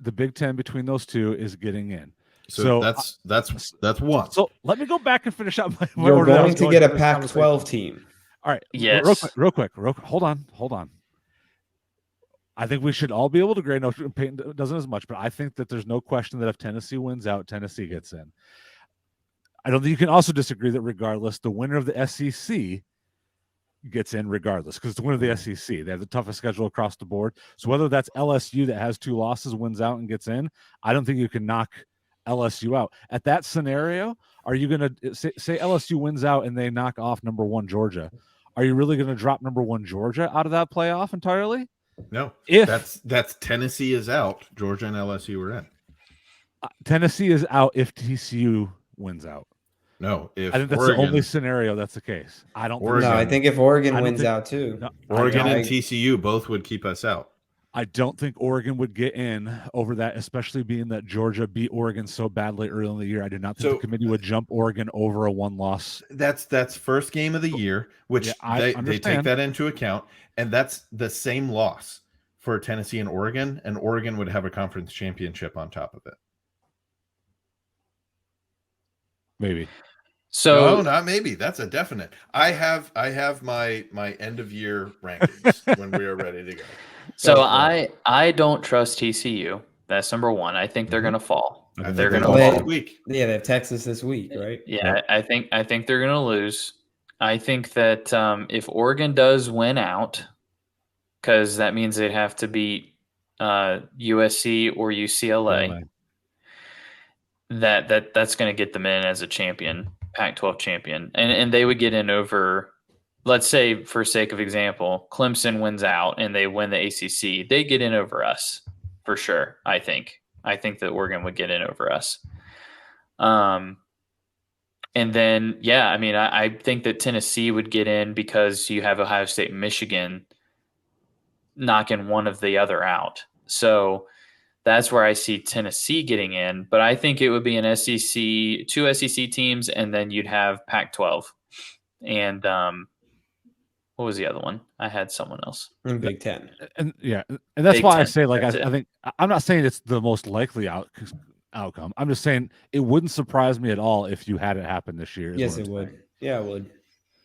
Speaker 1: The Big Ten between those two is getting in.
Speaker 3: So that's one.
Speaker 1: So let me go back and finish up my
Speaker 2: You're going to get a Pac-12 team.
Speaker 1: All right.
Speaker 4: Yes.
Speaker 1: Real quick. Hold on. I think we should all be able to agree. No, Peyton doesn't as much, but I think that there's no question that if Tennessee wins out, Tennessee gets in. I don't think you can also disagree that regardless, the winner of the SEC gets in regardless because it's the winner of the SEC. They have the toughest schedule across the board. So whether that's LSU that has 2 losses, wins out and gets in, I don't think you can knock LSU out. At that scenario, are you going to say LSU wins out and they knock off number 1 Georgia? Are you really going to drop number 1 Georgia out of that playoff entirely?
Speaker 3: No. If that's Tennessee is out, Georgia and LSU are in.
Speaker 1: Tennessee is out if TCU wins out.
Speaker 3: No,
Speaker 1: I think that's the only scenario that's the case. I don't.
Speaker 2: No, I think if Oregon wins out too,
Speaker 3: Oregon and TCU both would keep us out.
Speaker 1: I don't think Oregon would get in over that, especially being that Georgia beat Oregon so badly early in the year. I do not think the committee would jump Oregon over a 1-loss.
Speaker 3: That's first game of the year, which they take that into account, and that's the same loss for Tennessee and Oregon would have a conference championship on top of it.
Speaker 1: Maybe.
Speaker 4: So
Speaker 3: no, not maybe. That's a definite. I have my end of year rankings when we are ready to go.
Speaker 4: So I don't trust TCU. That's number 1. I think they're going to fall. They're going to fall.
Speaker 2: Yeah, they have Texas this week, right?
Speaker 4: Yeah, I think they're going to lose. I think that if Oregon does win out, because that means they'd have to beat USC or UCLA. That's going to get them in as a champion, Pac-12 champion, and they would get in over. Let's say, for sake of example, Clemson wins out and they win the ACC. They get in over us for sure. I think that Oregon would get in over us. And then, I think that Tennessee would get in because you have Ohio State and Michigan knocking one of the other out. So that's where I see Tennessee getting in. But I think it would be an SEC, 2 SEC teams, and then you'd have Pac-12. And what was the other one? I had someone else.
Speaker 2: Big Ten.
Speaker 1: And that's
Speaker 4: Big
Speaker 1: why
Speaker 4: 10.
Speaker 1: I say, I think I'm not saying it's the most likely outcome. I'm just saying it wouldn't surprise me at all if you had it happen this year.
Speaker 2: Yes, it would. Yeah, it would.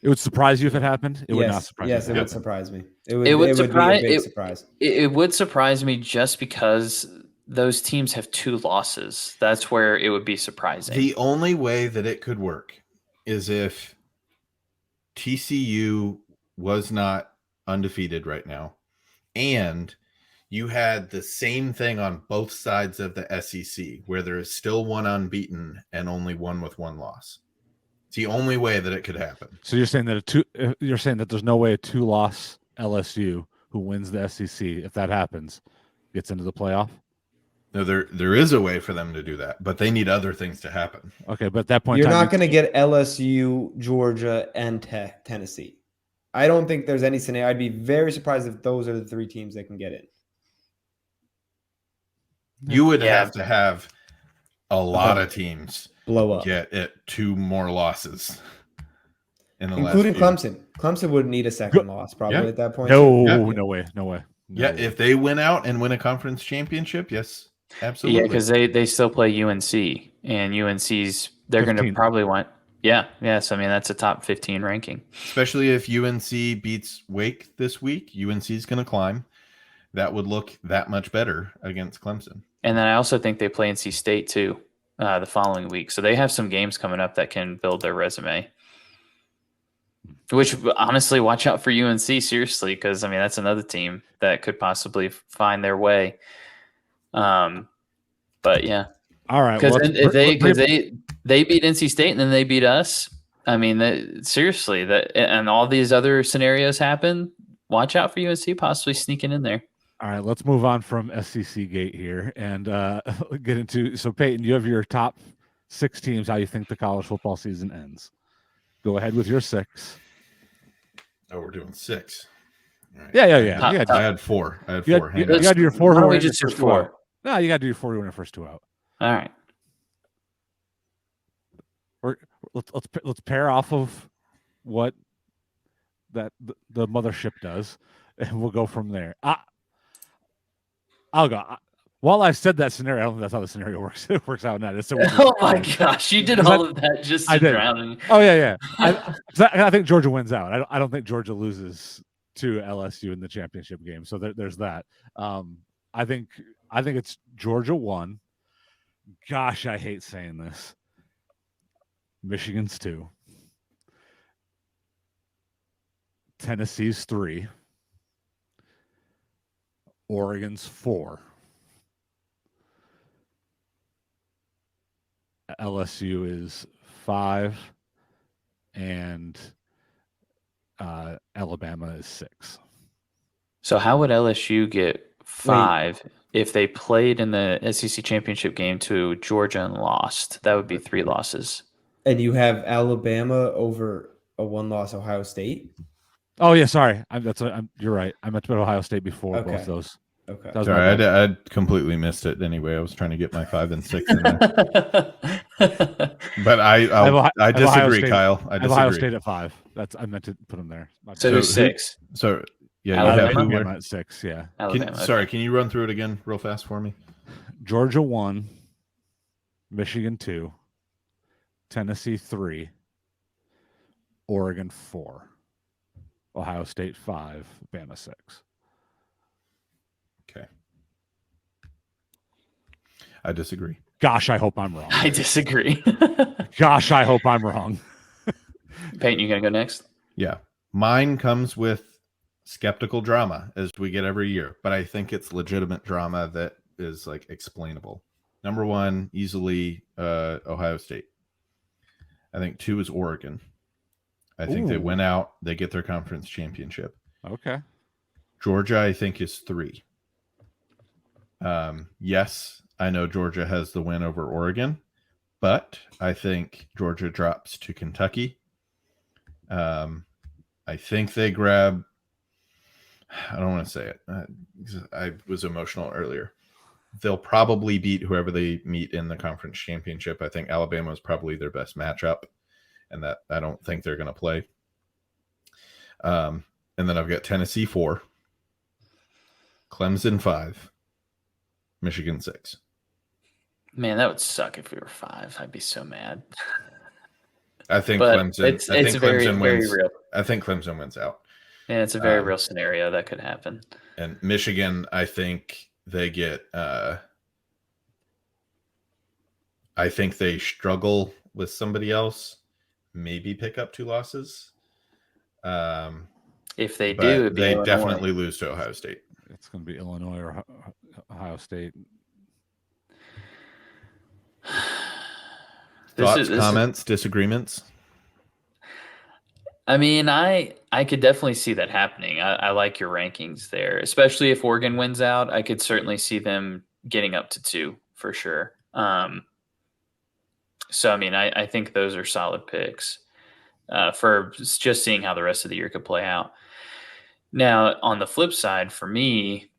Speaker 1: It would surprise you if it happened. It would not surprise me.
Speaker 2: Yes, it would surprise me.
Speaker 4: It would
Speaker 2: be a big surprise.
Speaker 4: It would surprise me just because those teams have 2 losses. That's where it would be surprising.
Speaker 3: The only way that it could work is if TCU was not undefeated right now, and you had the same thing on both sides of the SEC, where there is still one unbeaten and only one with 1 loss. It's the only way that it could happen.
Speaker 1: So you're saying that there's no way a 2-loss LSU who wins the SEC, if that happens, gets into the playoff?
Speaker 3: No, there is a way for them to do that, but they need other things to happen.
Speaker 1: Okay, but at that point,
Speaker 2: You're not going to get LSU, Georgia, and Tennessee. I don't think there's any scenario. I'd be very surprised if those are the 3 teams that can get in.
Speaker 3: You would have to have a lot of teams
Speaker 2: blow up,
Speaker 3: get it 2 more losses,
Speaker 2: including Clemson. Clemson would need a second loss probably at that point.
Speaker 1: No way.
Speaker 3: Yeah, if they win out and win a conference championship, yes, absolutely.
Speaker 4: Yeah, because they still play UNC, and UNC's they're going to probably want. Yes. I mean, that's a top 15 ranking.
Speaker 3: Especially if UNC beats Wake this week, UNC is going to climb. That would look that much better against Clemson.
Speaker 4: And then I also think they play NC State too the following week. So they have some games coming up that can build their resume. Which, honestly, watch out for UNC, seriously, because, I mean, that's another team that could possibly find their way. But, yeah.
Speaker 1: All right.
Speaker 4: Because they beat NC State and then they beat us. I mean, seriously, and all these other scenarios happen. Watch out for UNC possibly sneaking in there.
Speaker 1: All right, let's move on from SEC Gate here and get into. So, Peyton, you have your top 6 teams. How you think the college football season ends? Go ahead with your 6.
Speaker 3: Oh, we're doing 6.
Speaker 1: Right. Yeah.
Speaker 3: I had 4.
Speaker 1: You got to do your 4.
Speaker 4: Why don't we just do 4?
Speaker 1: No, you got to do your 4 when the first 2 out.
Speaker 4: All right.
Speaker 1: Let's pair off of what that the mothership does, and we'll go from there. I'll go. While I said that scenario, I don't think that's how the scenario works. It works out now. So
Speaker 4: oh my gosh, you did all of that just to drown.
Speaker 1: Oh yeah. I think Georgia wins out. I don't think Georgia loses to LSU in the championship game. So there's that. I think it's Georgia 1. Gosh, I hate saying this. Michigan's 2. Tennessee's 3. Oregon's 4. LSU is 5. And Alabama is 6.
Speaker 4: So how would LSU get 5 if they played in the SEC championship game to Georgia and lost? That would be 3 losses.
Speaker 2: And you have Alabama over a 1-loss Ohio State?
Speaker 1: Oh yeah, sorry. You're right. I meant to put Ohio State before both those.
Speaker 2: Okay.
Speaker 3: Sorry, I completely missed it. Anyway, I was trying to get my 5 and 6 in there. But I disagree, Kyle. I disagree.
Speaker 1: Ohio State at 5. I meant to put them there.
Speaker 4: So 6.
Speaker 3: So yeah,
Speaker 1: Alabama
Speaker 3: you have
Speaker 1: at 6. Yeah.
Speaker 3: Can you run through it again real fast for me?
Speaker 1: Georgia 1, Michigan 2, Tennessee 3, Oregon 4, Ohio State 5, Bama 6.
Speaker 3: Okay. I disagree.
Speaker 1: Gosh, I hope I'm wrong.
Speaker 4: I disagree.
Speaker 1: Gosh, I hope I'm wrong.
Speaker 4: Peyton, you going to go next?
Speaker 3: Yeah. Mine comes with skeptical drama as we get every year, but I think it's legitimate drama that is like explainable. Number 1, easily Ohio State. I think 2 is Oregon. I think they win out. They get their conference championship.
Speaker 1: Okay.
Speaker 3: Georgia, I think, is 3. Yes, I know Georgia has the win over Oregon, but I think Georgia drops to Kentucky. I think they grab, I don't want to say it. I was emotional earlier. They'll probably beat whoever they meet in the conference championship. I think Alabama is probably their best matchup, and that I don't think they're going to play. And then I've got Tennessee 4, Clemson 5, Michigan 6.
Speaker 4: Man, that would suck if we were 5. I'd be so mad.
Speaker 3: I think Clemson. It's very real. I think Clemson wins out.
Speaker 4: Yeah, it's a very real scenario that could happen.
Speaker 3: And Michigan, I think they get I think they struggle with somebody else, maybe pick up 2 losses.
Speaker 4: If they
Speaker 3: But
Speaker 4: do, it'd be
Speaker 3: they
Speaker 4: Illinois.
Speaker 3: definitely lose to Ohio State.
Speaker 1: It's going to be Illinois or Ohio State.
Speaker 3: Thoughts, comments, disagreements?
Speaker 4: I mean, I could definitely see that happening. I like your rankings there, especially if Oregon wins out. I could certainly see them getting up to 2 for sure. So, I mean, I think those are solid picks for just seeing how the rest of the year could play out. Now, on the flip side, for me,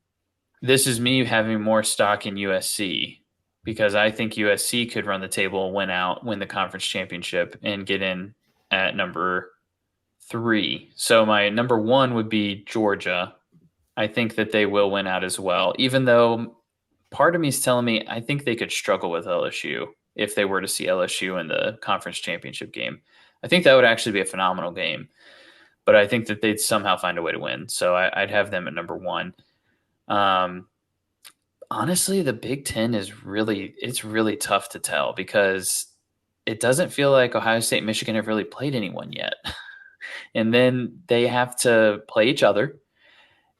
Speaker 4: this is me having more stock in USC because I think USC could run the table, win the conference championship, and get in at number 3. So my number 1 would be Georgia. I think that they will win out as well, even though part of me is telling me I think they could struggle with LSU if they were to see LSU in the conference championship game. I think that would actually be a phenomenal game, but I think that they'd somehow find a way to win. So I'd have them at number 1. Honestly, the Big Ten it's really tough to tell because it doesn't feel like Ohio State and Michigan have really played anyone yet. And then they have to play each other.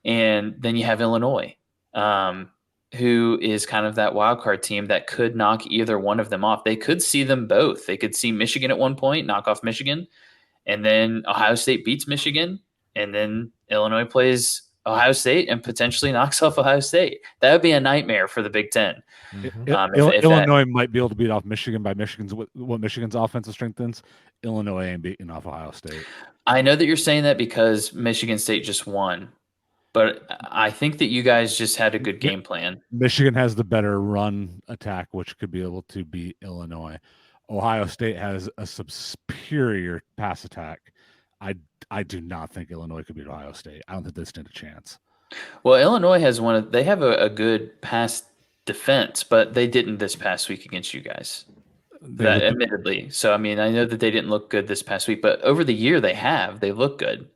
Speaker 4: And then you have Illinois, who is kind of that wild card team that could knock either one of them off. They could see them both. They could see Michigan at one point, knock off Michigan, and then Ohio State beats Michigan, and then Illinois plays Ohio State and potentially knocks off Ohio State. That would be a nightmare for the Big Ten.
Speaker 1: Illinois might be able to beat off Michigan by what Michigan's offensive strength is. Illinois ain't beating off Ohio State.
Speaker 4: I know that you're saying that because Michigan State just won, but I think that you guys just had a good game plan.
Speaker 1: Michigan has the better run attack, which could be able to beat Illinois. Ohio State has a superior pass attack. I do not think Illinois could beat Ohio State. I don't think they stand a chance.
Speaker 4: Well, Illinois has they have a good pass defense, but they didn't this past week against you guys. Admittedly. So, I mean, I know that they didn't look good this past week, but over the year they look good.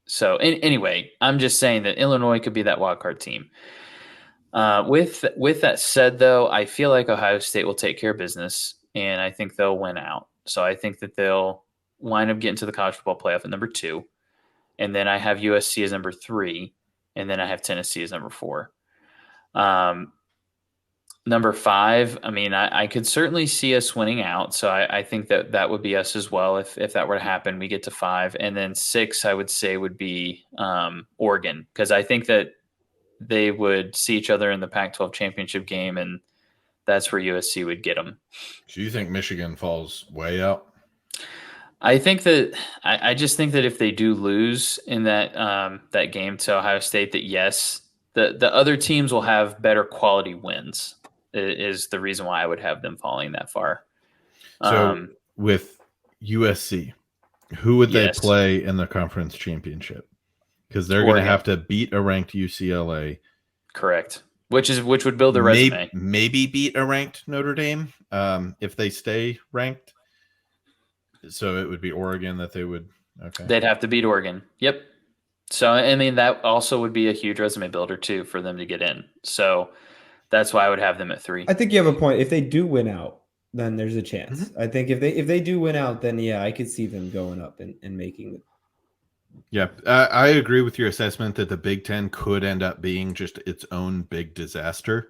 Speaker 4: So anyway, I'm just saying that Illinois could be that wild card team. With that said, though, I feel like Ohio State will take care of business, and I think they'll win out. So I think that they'll wind up getting to the college football playoff at number 2, and then I have USC as number 3, and then I have Tennessee as number 4. Number 5, I mean, I could certainly see us winning out. So I think that would be us as well. If that were to happen, we get to 5. And then 6, I would say, would be Oregon, because I think that they would see each other in the Pac-12 championship game, and that's where USC would get them.
Speaker 3: So you think Michigan falls way out?
Speaker 4: I think that I just think that if they do lose in that game to Ohio State, that yes, the other teams will have better quality wins. Is the reason why I would have them falling that far.
Speaker 3: So with USC, who would they play in the conference championship? Because they're going to have to beat a ranked UCLA.
Speaker 4: Correct. Which would build a resume.
Speaker 3: Maybe beat a ranked Notre Dame if they stay ranked. So it would be Oregon that they would. Okay.
Speaker 4: They'd have to beat Oregon. Yep. So, I mean, that also would be a huge resume builder too for them to get in. So that's why I would have them at 3.
Speaker 2: I think you have a point. If they do win out, then there's a chance. Mm-hmm. I think if they do win out, then yeah, I could see them going up and making it.
Speaker 3: Yeah, I agree with your assessment that the Big Ten could end up being just its own big disaster.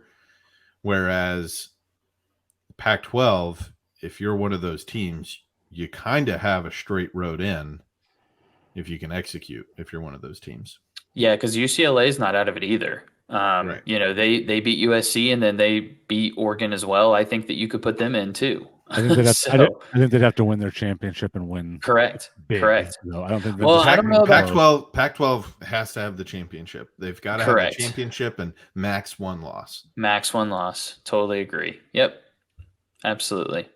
Speaker 3: Whereas Pac-12, if you're one of those teams, you kind of have a straight road in if you can execute, if you're one of those teams.
Speaker 4: Yeah, because UCLA is not out of it either. Right. You know, they beat USC and then they beat Oregon as well. I think that you could put them in too.
Speaker 1: I think they'd have to win their championship and win.
Speaker 4: Correct.
Speaker 1: Big.
Speaker 4: Correct.
Speaker 1: No, I don't think.
Speaker 4: I don't know about
Speaker 3: Pac-12 has to have the championship. They've got to have the championship and max 1 loss.
Speaker 4: Max 1 loss. Totally agree. Yep. Absolutely.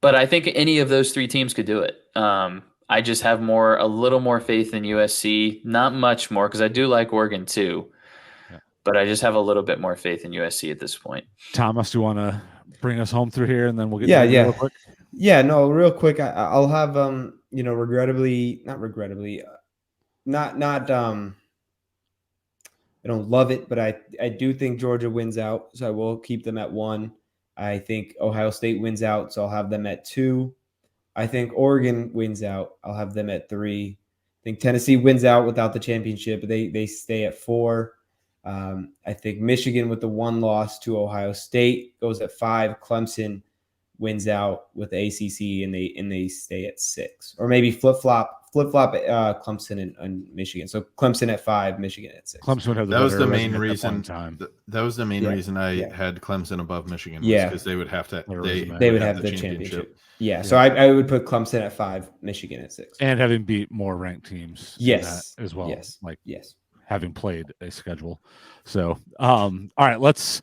Speaker 4: But I think any of those 3 teams could do it. I just have a little more faith in USC. Not much more because I do like Oregon too. Yeah. But I just have a little bit more faith in USC at this point.
Speaker 1: Thomas, do you want to bring us home through here and then we'll get
Speaker 2: real quick? Yeah, no, real quick. I'll have regrettably, not I don't love it, but I do think Georgia wins out, so I will keep them at 1. I think Ohio State wins out, so I'll have them at 2. I think Oregon wins out. I'll have them at 3. I think Tennessee wins out without the championship. They stay at 4. I think Michigan with the 1 loss to Ohio State goes at 5. Clemson wins out with the ACC and they stay at 6. Or maybe flip-flop Clemson and Michigan. So Clemson at 5, Michigan at 6.
Speaker 1: Clemson would have
Speaker 3: that was the main
Speaker 1: resume at
Speaker 3: reason.
Speaker 1: time.
Speaker 3: That was the main reason I had Clemson above Michigan.
Speaker 2: Yeah,
Speaker 3: because they would have to.
Speaker 2: They would have the championship. Yeah, so I would put Clemson at 5, Michigan at 6,
Speaker 1: and having beat more ranked teams.
Speaker 2: Yes,
Speaker 1: as well.
Speaker 2: Yes,
Speaker 1: like
Speaker 2: yes,
Speaker 1: having played a schedule. So, all right, let's.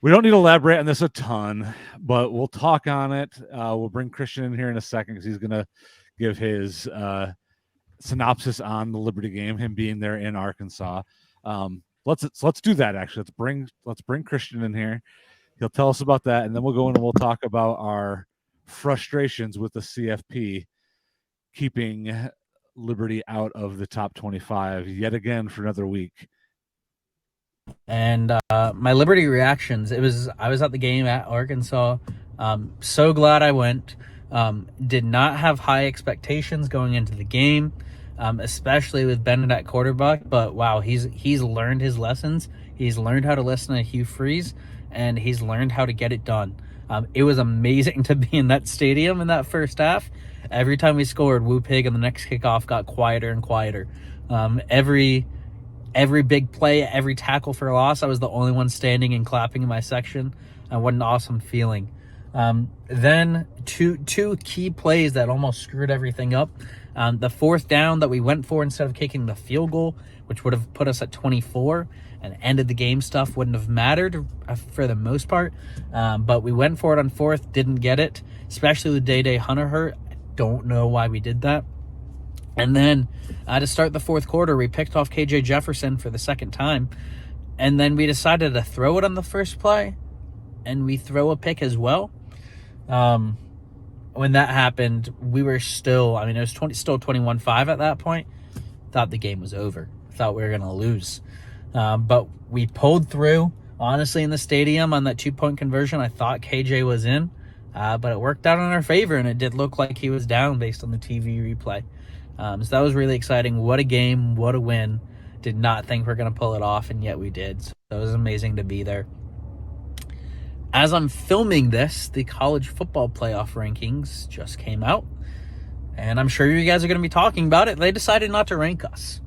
Speaker 1: We don't need to elaborate on this a ton, but we'll talk on it. We'll bring Christian in here in a second because he's going to give his synopsis on the Liberty game, him being there in Arkansas. Let's do that. Actually, let's bring Christian in here. He'll tell us about that, and then we'll go in and we'll talk about our frustrations with the CFP keeping Liberty out of the top 25 yet again for another week.
Speaker 5: And my Liberty reactions, I was at the game at Arkansas. So glad I went. Did not have high expectations going into the game, especially with Bennett at quarterback. But wow, he's learned his lessons. He's learned how to listen to Hugh Freeze, and he's learned how to get it done. It was amazing to be in that stadium in that first half. Every time we scored, Woo Pig and the next kickoff got quieter and quieter. Every big play, every tackle for a loss, I was the only one standing and clapping in my section. What an awesome feeling. Then two key plays that almost screwed everything up. The 4th down that we went for instead of kicking the field goal, which would have put us at 24 and ended the game, stuff wouldn't have mattered for the most part. But we went for it on 4th, didn't get it, especially with Day Hunter hurt. I don't know why we did that. And then to start the 4th quarter, we picked off KJ Jefferson for the 2nd time. And then we decided to throw it on the first play, and we throw a pick as well. When that happened, we were still, it was still 21-5 at that point. Thought the game was over. Thought we were going to lose. But we pulled through. Honestly, in the stadium on that 2-point conversion, I thought KJ was in. But it worked out in our favor, and it did look like he was down based on the TV replay. So that was really exciting. What a game. What a win. Did not think we're going to pull it off, and yet we did. So it was amazing to be there. As I'm filming this, the college football playoff rankings just came out. And I'm sure you guys are going to be talking about it. They decided not to rank us.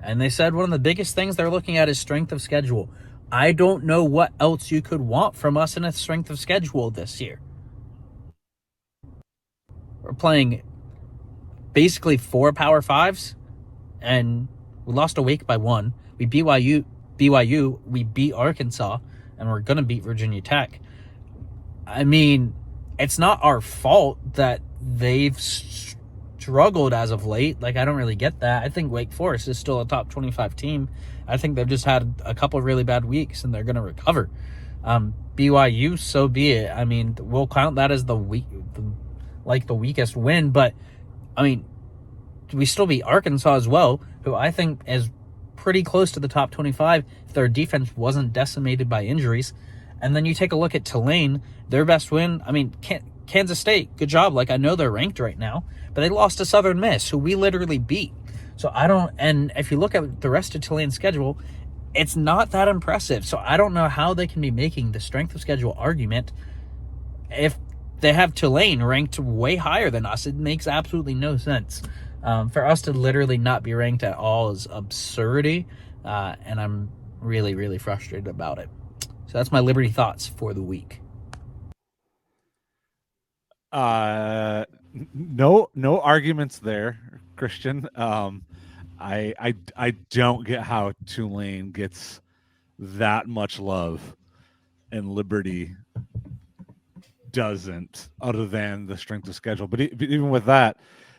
Speaker 5: And they said one of the biggest things they're looking at is strength of schedule. I don't know what else you could want from us in a strength of schedule this year. We're playing basically 4 Power 5s, and we lost a week by 1. We beat BYU, we beat Arkansas, and we're going to beat Virginia Tech. It's not our fault that they've struggled as of late. I don't really get that. I think Wake Forest is still a top 25 team. I think they've just had a couple of really bad weeks, and they're going to recover. BYU, so be it. We'll count that as the weakest win, but we still beat Arkansas as well, who I think is pretty close to the top 25 if their defense wasn't decimated by injuries. And then you take a look at Tulane, their best win. Kansas State, good job. I know they're ranked right now, but they lost to Southern Miss, who we literally beat. So and if you look at the rest of Tulane's schedule, it's not that impressive. So I don't know how they can be making the strength of schedule argument if they have Tulane ranked way higher than us. It makes absolutely no sense. For us to literally not be ranked at all is absurdity, and I'm really, really frustrated about it. So that's my Liberty thoughts for the week.
Speaker 1: No arguments there, Christian. I don't get how Tulane gets that much love and Liberty doesn't, other than the strength of schedule. But even with that,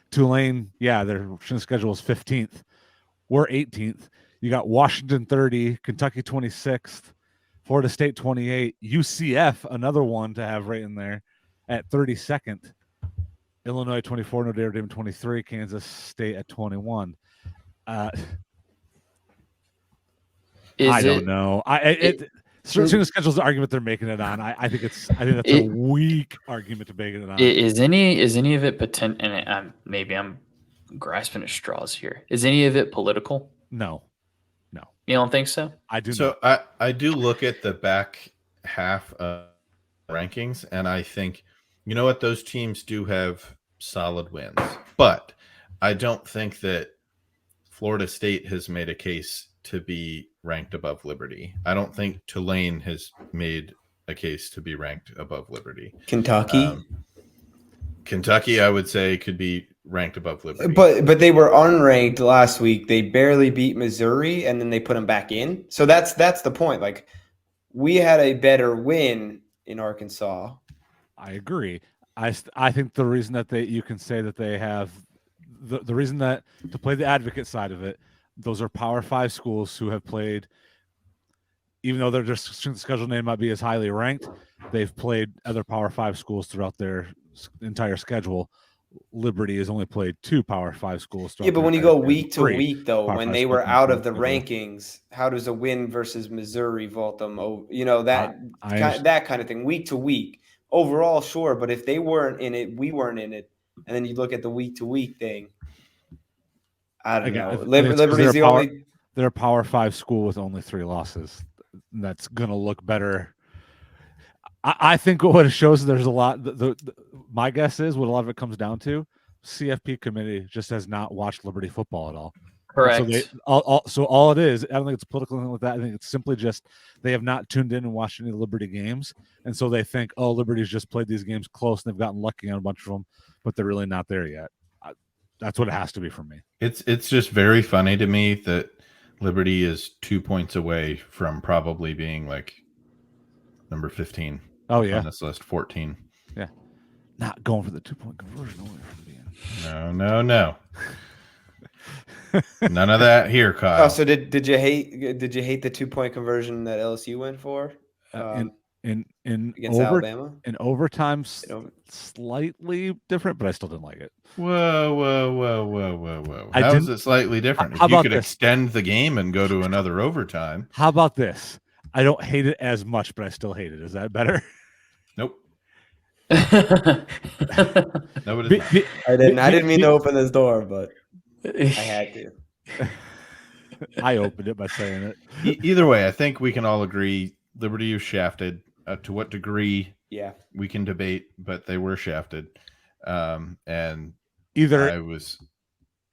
Speaker 1: Tulane, their strength of schedule is 15th. We're 18th. You got Washington 30, Kentucky 26th, Florida State 28, UCF, another one to have right in there at 32nd, Illinois 24, Notre Dame 23, Kansas State at 21. I don't know. Strength of schedule is the argument they're making it on. I think that's a weak argument to make it on.
Speaker 4: Is any of it potential? And maybe I'm grasping at straws here. Is any of it political?
Speaker 1: No.
Speaker 4: You don't think so?
Speaker 1: I do.
Speaker 3: So
Speaker 1: not.
Speaker 3: I do look at the back half of rankings, and I think, you know what, those teams do have solid wins, but I don't think that Florida State has made a case to be ranked above Liberty. I don't think Tulane has made a case to be ranked above Liberty.
Speaker 2: Kentucky,
Speaker 3: I would say, could be ranked above Liberty.
Speaker 2: but they were unranked last week. They barely beat Missouri, and then they put them back in. So that's the point. Like, we had a better win in Arkansas.
Speaker 1: I agree. I think the reason that you can say that they have the reason that, to play the advocate side of it, those are Power 5 schools who have played, even though their schedule name might be as highly ranked, they've played other Power 5 schools throughout their entire schedule. Liberty has only played 2 Power 5 schools.
Speaker 2: Yeah, but when you go week to week, though, when they were out of the rankings, how does a win versus Missouri vault them? You know, that kind of thing, week to week. Overall, sure, but if they weren't in it, we weren't in it, and then you look at the week to week thing, I don't know. Liberty's the only.
Speaker 1: They're a Power 5 school with only 3 losses. That's going to look better. I think what it shows, there's a lot. My guess is what a lot of it comes down to, CFP committee just has not watched Liberty football at all.
Speaker 4: Correct.
Speaker 1: So all it is, I don't think it's political anything like that. I think it's simply just they have not tuned in and watched any Liberty games, and so they think, oh, Liberty's just played these games close and they've gotten lucky on a bunch of them, but they're really not there yet. That's what it has to be for me.
Speaker 3: It's just very funny to me that Liberty is 2 points away from probably being like number 15.
Speaker 1: Oh yeah,
Speaker 3: on this list, 14.
Speaker 1: Yeah, not going for the 2-point conversion only for the end.
Speaker 3: No. None of that here, Kyle.
Speaker 2: Oh, so did you hate the 2-point conversion that LSU went for?
Speaker 1: In
Speaker 2: against Alabama?
Speaker 1: In overtime, slightly different, but I still didn't like it.
Speaker 3: Whoa. How is it slightly different? If you could extend the game and go to another overtime.
Speaker 1: How about this? I don't hate it as much, but I still hate it. Is that better?
Speaker 3: Nope.
Speaker 2: No, I didn't mean to open this door, but I had to.
Speaker 1: I opened it by saying it.
Speaker 3: Either way, I think we can all agree Liberty was shafted. To what degree?
Speaker 2: Yeah,
Speaker 3: we can debate, but they were shafted. And
Speaker 1: either
Speaker 3: I was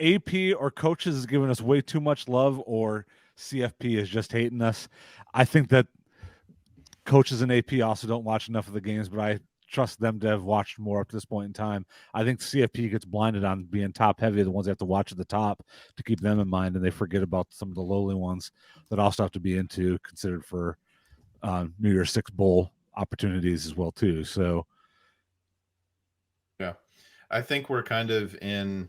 Speaker 1: AP or coaches is giving us way too much love, or CFP is just hating us. I think that coaches and AP also don't watch enough of the games, but I trust them to have watched more up to this point in time. I think CFP gets blinded on being top heavy, the ones they have to watch at the top to keep them in mind, and they forget about some of the lowly ones that also have to be considered for New Year's Six Bowl opportunities as well too. So
Speaker 3: yeah, I think we're kind of in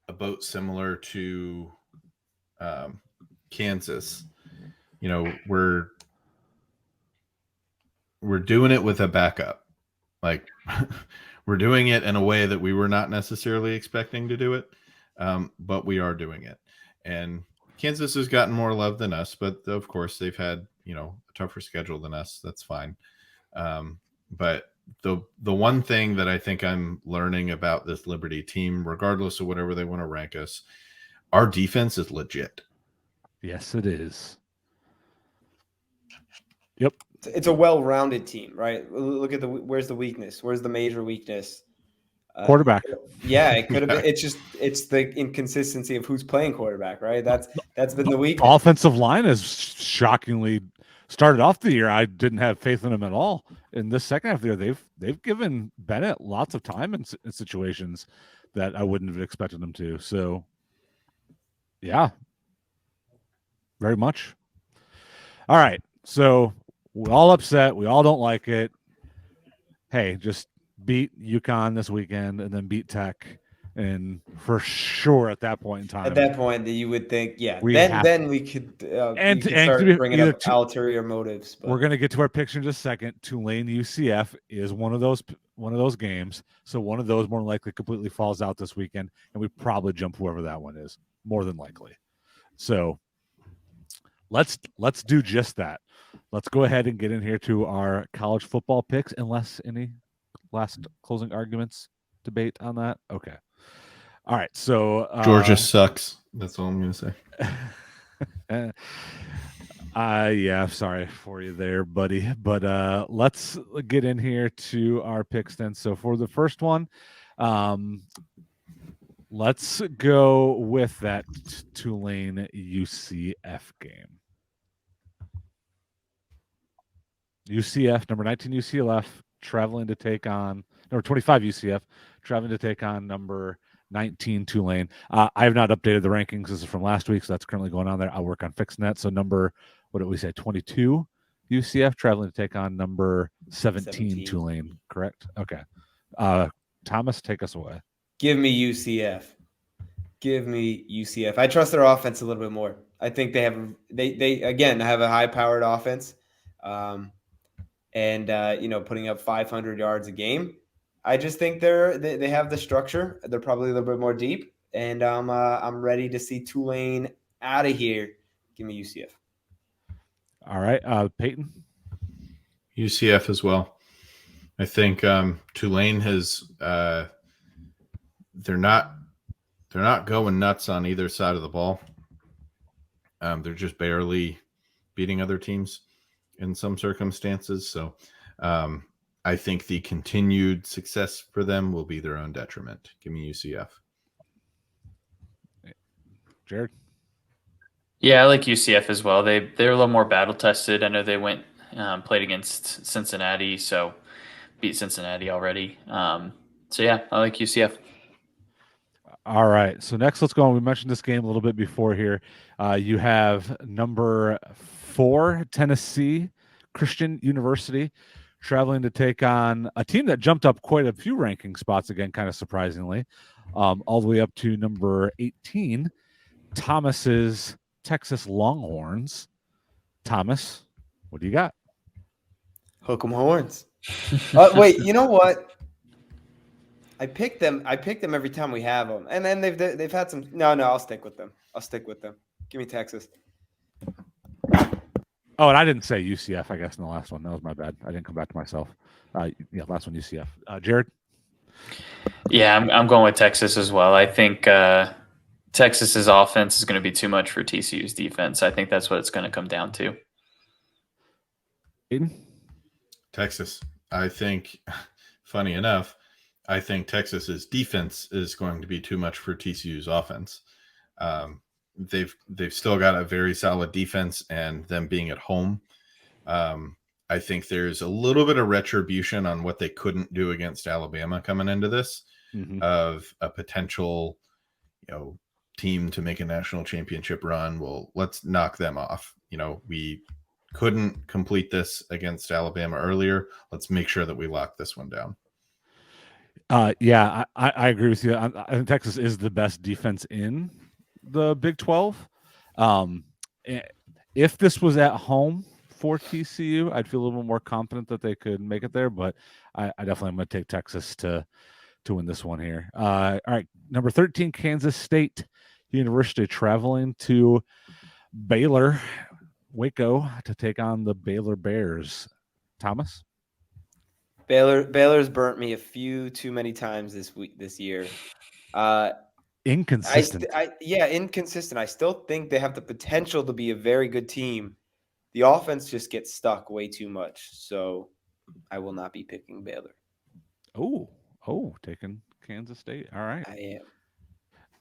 Speaker 3: a boat similar to Kansas. You know, we're doing it with a backup. Like we're doing it in a way that we were not necessarily expecting to do it, but we are doing it. And Kansas has gotten more love than us, but of course they've had, a tougher schedule than us. That's fine. But the one thing that I think I'm learning about this Liberty team, regardless of whatever they want to rank us, our defense is legit.
Speaker 1: Yes, it is. Yep.
Speaker 2: It's a well-rounded team, right? Look at where's the weakness? Where's the major weakness?
Speaker 1: Quarterback.
Speaker 2: Yeah, it could have been. It's the inconsistency of who's playing quarterback, right? That's been the weakness.
Speaker 1: Offensive line has shockingly started off the year. I didn't have faith in them at all. In this second half of the year, they've given Bennett lots of time in situations that I wouldn't have expected them to. So, yeah, very much. All right, so we're all upset. We all don't like it. Hey, just beat UConn this weekend and then beat Tech. And for sure at that point in time.
Speaker 2: At that point, you would think, yeah, we could start bringing up ulterior motives. But.
Speaker 1: We're going to get to our picture in just a second. Tulane UCF is one of those games. So one of those more than likely completely falls out this weekend. And we probably jump whoever that one is, more than likely. So let's do just that. let's go ahead and get in here to our college football picks, unless any last closing arguments, debate on that. Okay. All right. So
Speaker 3: Georgia sucks. That's all I'm going to say.
Speaker 1: Yeah, sorry for you there, buddy. But let's get in here to our picks then. So for the first one, let's go with that Tulane UCF game. UCF, number 19 UCF, traveling to take on number 25 UCF, traveling to take on number 19 Tulane. I have not updated the rankings. This is from last week, so that's currently going on there. I'll work on fixing that. So number, what did we say, 22 UCF, traveling to take on number 17 Tulane, correct? Okay. Thomas, take us away.
Speaker 2: Give me UCF. Give me UCF. I trust their offense a little bit more. I think they again have a high-powered offense, and putting up 500 yards a game. I just think they have the structure. They're probably a little bit more deep, and I'm ready to see Tulane out of here. Give me UCF.
Speaker 1: All right, Peyton.
Speaker 3: UCF as well. I think Tulane has they're not going nuts on either side of the ball. They're just barely beating other teams in some circumstances. So I think the continued success for them will be their own detriment. Give me UCF.
Speaker 1: Jared?
Speaker 4: Yeah, I like UCF as well. They're a little more battle tested. I know they played against Cincinnati, so beat Cincinnati already. So yeah, I like UCF.
Speaker 1: All right. So next, let's go on. We mentioned this game a little bit before here. You have number 4 Tennessee Christian University traveling to take on a team that jumped up quite a few ranking spots again, kind of surprisingly, all the way up to number 18, Thomas's Texas Longhorns. Thomas, what do you got?
Speaker 2: Hook 'em horns. Wait, you know what? I pick them every time we have them, and then they've had some. No, I'll stick with them. Give me Texas.
Speaker 1: Oh, and I didn't say UCF, I guess, in the last one. That was my bad. I didn't come back to myself. Last one, UCF. Jared?
Speaker 4: Yeah, I'm going with Texas as well. I think Texas's offense is going to be too much for TCU's defense. I think that's what it's going to come down to.
Speaker 1: Aiden?
Speaker 3: Texas. I think, funny enough, I think Texas's defense is going to be too much for TCU's offense. They've still got a very solid defense, and them being at home, I think there's a little bit of retribution on what they couldn't do against Alabama coming into this, of a potential, team to make a national championship run. Well, let's knock them off. We couldn't complete this against Alabama earlier. Let's make sure that we lock this one down.
Speaker 1: Yeah, I agree with you. I think Texas is the best defense in the Big 12. If this was at home for TCU, I'd feel a little more confident that they could make it there, but I definitely am going to take Texas to win this one here. All right, number 13, Kansas State University traveling to Baylor, Waco, to take on the Baylor Bears. Thomas?
Speaker 2: Baylor's burnt me a few too many times this year.
Speaker 1: Inconsistent.
Speaker 2: Inconsistent. I still think they have the potential to be a very good team. The offense just gets stuck way too much. So I will not be picking Baylor.
Speaker 1: Oh, taking Kansas State. All right.
Speaker 2: I am.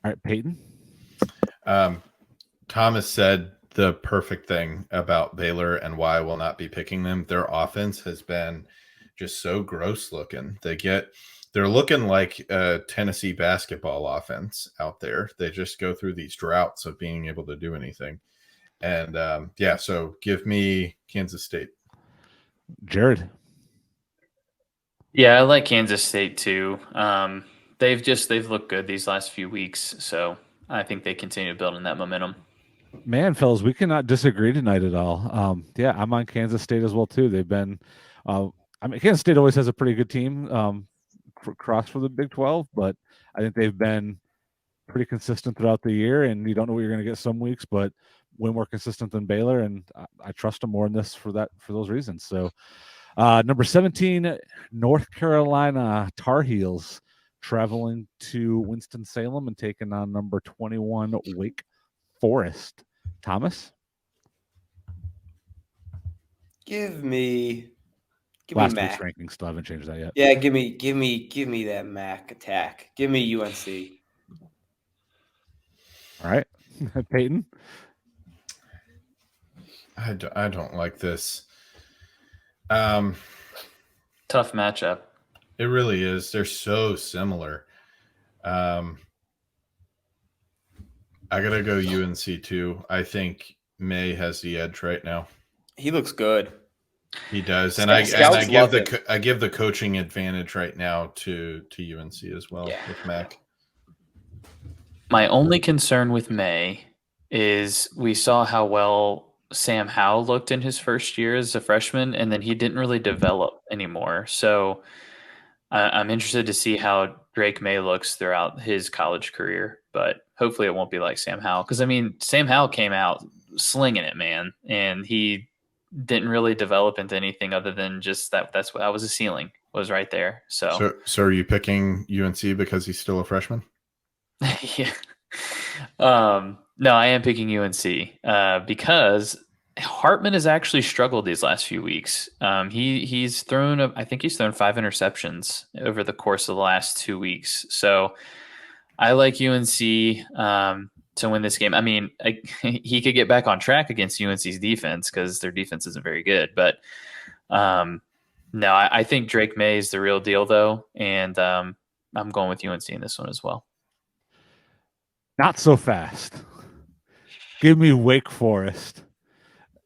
Speaker 1: All right, Peyton.
Speaker 3: Thomas said the perfect thing about Baylor and why I will not be picking them. Their offense has been just so gross looking. They're looking like a Tennessee basketball offense out there. They just go through these droughts of being able to do anything. And so give me Kansas State.
Speaker 1: Jared.
Speaker 4: Yeah, I like Kansas State too. They've looked good these last few weeks, so I think they continue building that momentum.
Speaker 1: Man, fellas, we cannot disagree tonight at all. I'm on Kansas State as well too. They've been, Kansas State always has a pretty good team cross for the Big 12, but I think they've been pretty consistent throughout the year. And you don't know what you're going to get some weeks, but way more consistent than Baylor, and I trust them more in this for those reasons. So, number 17, North Carolina Tar Heels traveling to Winston-Salem and taking on number 21 Wake Forest. Thomas,
Speaker 2: Give me
Speaker 1: last
Speaker 2: Mac.
Speaker 1: week's ranking still haven't changed that yet.
Speaker 2: Yeah, give me that Mac attack. Give me UNC.
Speaker 1: All right, Peyton.
Speaker 3: I don't like this.
Speaker 4: Tough matchup.
Speaker 3: It really is. They're so similar. I gotta go UNC too. I think May has the edge right now.
Speaker 2: He looks good.
Speaker 3: He does, and
Speaker 2: Scouts
Speaker 3: I give the coaching advantage right now to UNC as well with Mac.
Speaker 4: My only concern with May is we saw how well Sam Howell looked in his first year as a freshman, and then he didn't really develop anymore. So I'm interested to see how Drake May looks throughout his college career, but hopefully it won't be like Sam Howell. Because, I mean, Sam Howell came out slinging it, man, and he didn't really develop into anything other than just that's what was a ceiling was right there. So
Speaker 3: are you picking UNC because he's still a freshman?
Speaker 4: yeah. No, I am picking UNC because Hartman has actually struggled these last few weeks. He's thrown 5 interceptions over the course of the last 2 weeks. So I like UNC to win this game. I mean, he could get back on track against UNC's defense because their defense isn't very good. But no, I think Drake May is the real deal, though, and I'm going with UNC in this one as well.
Speaker 1: Not so fast. Give me Wake Forest.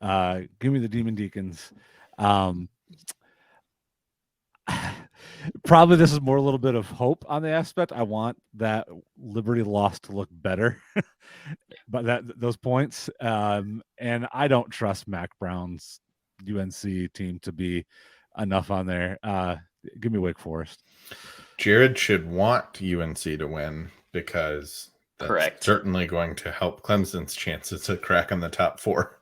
Speaker 1: Give me the Demon Deacons. Probably this is more a little bit of hope on the aspect. I want that Liberty loss to look better, but those points. And I don't trust Mac Brown's UNC team to be enough on there. Give me Wake Forest.
Speaker 3: Jared should want UNC to win because that's certainly going to help Clemson's chances to crack in the top 4.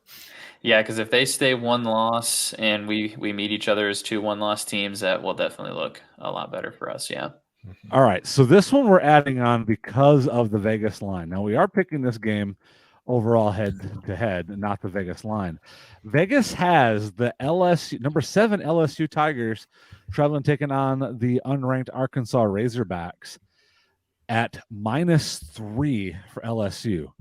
Speaker 4: Yeah, because if they stay 1 loss and we meet each other as 2 1-loss teams, that will definitely look a lot better for us. Yeah.
Speaker 1: All right. So this one we're adding on because of the Vegas line. Now we are picking this game overall head to head, not the Vegas line. Vegas has the LSU number 7 LSU Tigers traveling, taking on the unranked Arkansas Razorbacks at -3 for LSU.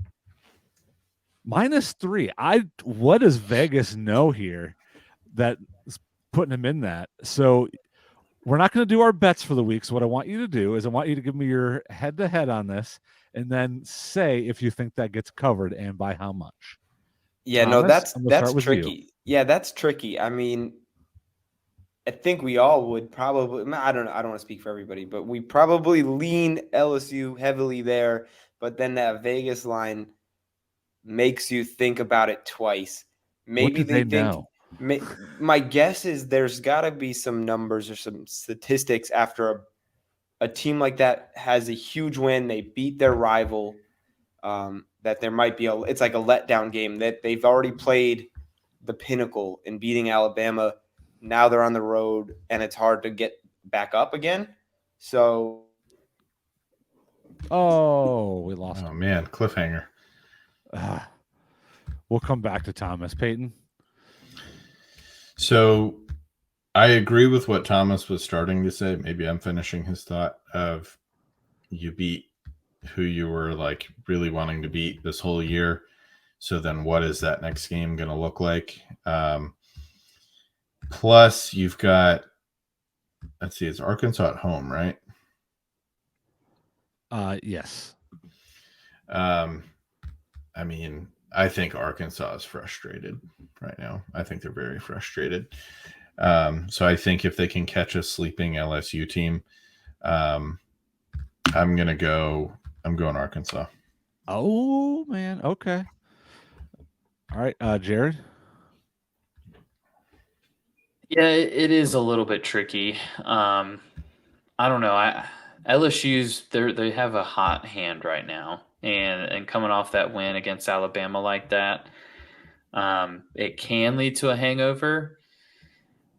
Speaker 1: -3. What does Vegas know here that is putting him in that? So we're not going to do our bets for the week. So what I want you to do is I want you to give me your head-to-head on this and then say if you think that gets covered and by how much.
Speaker 2: Yeah,
Speaker 1: Thomas,
Speaker 2: that's tricky. Yeah, that's tricky. I mean, I think we all would probably – I don't want to speak for everybody, but we probably lean LSU heavily there, but then that Vegas line – makes you think about it twice. Maybe
Speaker 1: they think.
Speaker 2: My guess is there's got to be some numbers or some statistics after a team like that has a huge win. They beat their rival. That there might be it's like a letdown game that they've already played the pinnacle in beating Alabama. Now they're on the road and it's hard to get back up again. So,
Speaker 1: we lost.
Speaker 3: Oh man, cliffhanger.
Speaker 1: We'll come back to Thomas. Peyton?
Speaker 3: So I agree with what Thomas was starting to say. Maybe I'm finishing his thought of you beat who you were like really wanting to beat this whole year. So then what is that next game going to look like? Plus you've got, let's see, it's Arkansas at home, right?
Speaker 1: Yes.
Speaker 3: I mean, I think Arkansas is frustrated right now. I think they're very frustrated. So I think if they can catch a sleeping LSU team, I'm going Arkansas.
Speaker 1: Oh man. Okay. All right. Jared?
Speaker 4: Yeah, it is a little bit tricky. I don't know. LSU's they have a hot hand right now. and coming off that win against Alabama like that, it can lead to a hangover.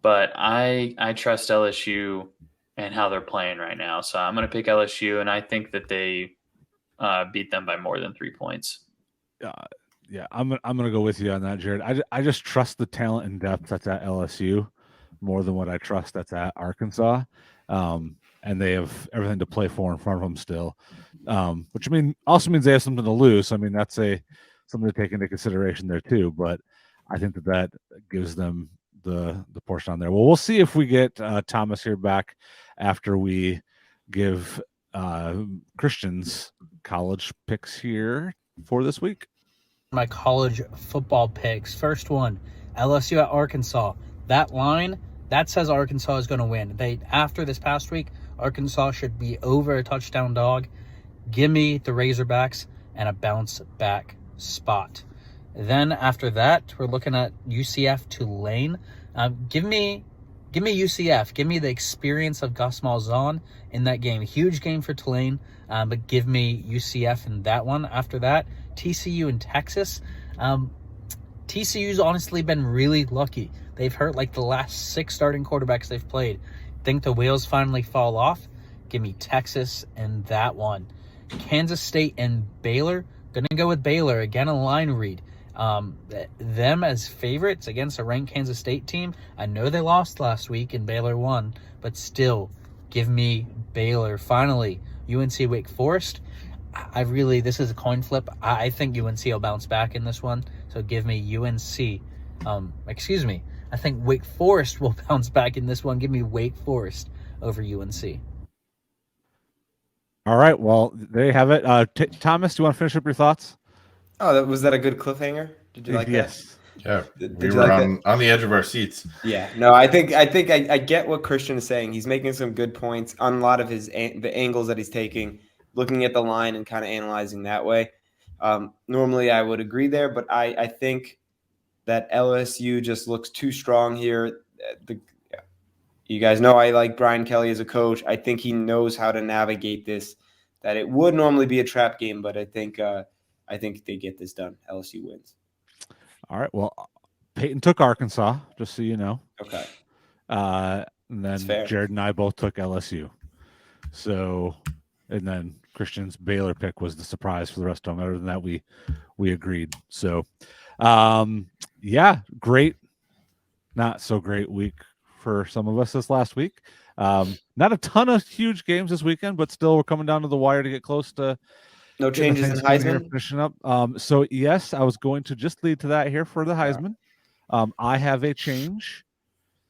Speaker 4: But I trust LSU and how they're playing right now. So I'm going to pick LSU, and I think that they beat them by more than 3 points.
Speaker 1: Yeah, I'm gonna go with you on that, Jared. I just trust the talent and depth that's at LSU more than what I trust that's at Arkansas. And they have everything to play for in front of them still, which also means they have something to lose. I mean, that's something to take into consideration there too. But I think that gives them the portion on there. Well, we'll see if we get Thomas here back after we give Christian's college picks here for this week.
Speaker 5: My college football picks. First one, LSU at Arkansas. That line, that says Arkansas is going to win. After this past week, Arkansas should be over a touchdown dog. Give me the Razorbacks and a bounce back spot. Then after that, we're looking at UCF Tulane. Give me UCF. Give me the experience of Gus Malzahn in that game. Huge game for Tulane, but give me UCF in that one. After that, TCU and Texas. TCU's honestly been really lucky. They've hurt like the last 6 starting quarterbacks they've played. Think the wheels finally fall off? Give me Texas in that one. Kansas State and Baylor. Gonna go with Baylor. Again, a line read. Them as favorites against a ranked Kansas State team. I know they lost last week and Baylor won, but still, give me Baylor. Finally, UNC Wake Forest. This is a coin flip. I think UNC will bounce back in this one, so give me UNC. I think Wake Forest will bounce back in this one. Give me Wake Forest over UNC.
Speaker 1: All right, well, there you have it. Thomas, do you want to finish up your thoughts?
Speaker 2: Oh, was that a good cliffhanger? Did you like
Speaker 1: yes.
Speaker 2: that?
Speaker 3: Yeah, we were on the edge of our seats.
Speaker 2: Yeah, no, I think I get what Christian is saying. He's making some good points on a lot of the angles that he's taking, looking at the line and kind of analyzing that way. Normally, I would agree there, but I think that LSU just looks too strong here. You guys know I like Brian Kelly as a coach. I think he knows how to navigate this. That it would normally be a trap game, but I think they get this done. LSU wins.
Speaker 1: All right. Well, Peyton took Arkansas, just so you know.
Speaker 2: Okay.
Speaker 1: And then Jared and I both took LSU. So, and then Christian's Baylor pick was the surprise for the rest of them. Other than that, we agreed. So, yeah, great. Not so great week for some of us this last week. Not a ton of huge games this weekend, but still we're coming down to the wire to get close to
Speaker 2: no changes in Heisman.
Speaker 1: Finishing up. So yes, I was going to just lead to that here for the Heisman. I have a change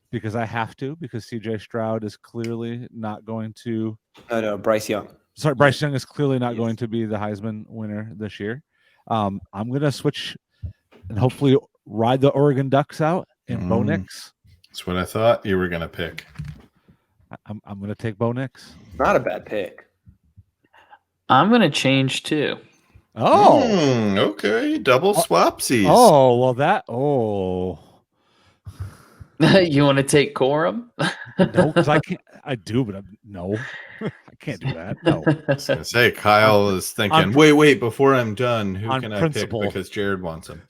Speaker 1: because I have to, because CJ Stroud is clearly not going to.
Speaker 2: No, Bryce Young.
Speaker 1: Sorry, Bryce Young is clearly not going to be the Heisman winner this year. I'm going to switch and hopefully ride the Oregon Ducks out in Bo Nix.
Speaker 3: That's what I thought you were going to pick.
Speaker 1: I'm going to take Bo Nix.
Speaker 2: Not a bad pick.
Speaker 4: I'm going to change too.
Speaker 1: Oh,
Speaker 3: okay. Double swapsies.
Speaker 1: Oh, well that. Oh,
Speaker 4: you want to take Corum?
Speaker 1: no, because I can't. I do, but no, I can't do that. No.
Speaker 3: I was going to say, Kyle is thinking, wait, before I'm done, who can
Speaker 1: principle.
Speaker 3: I pick because Jared wants him?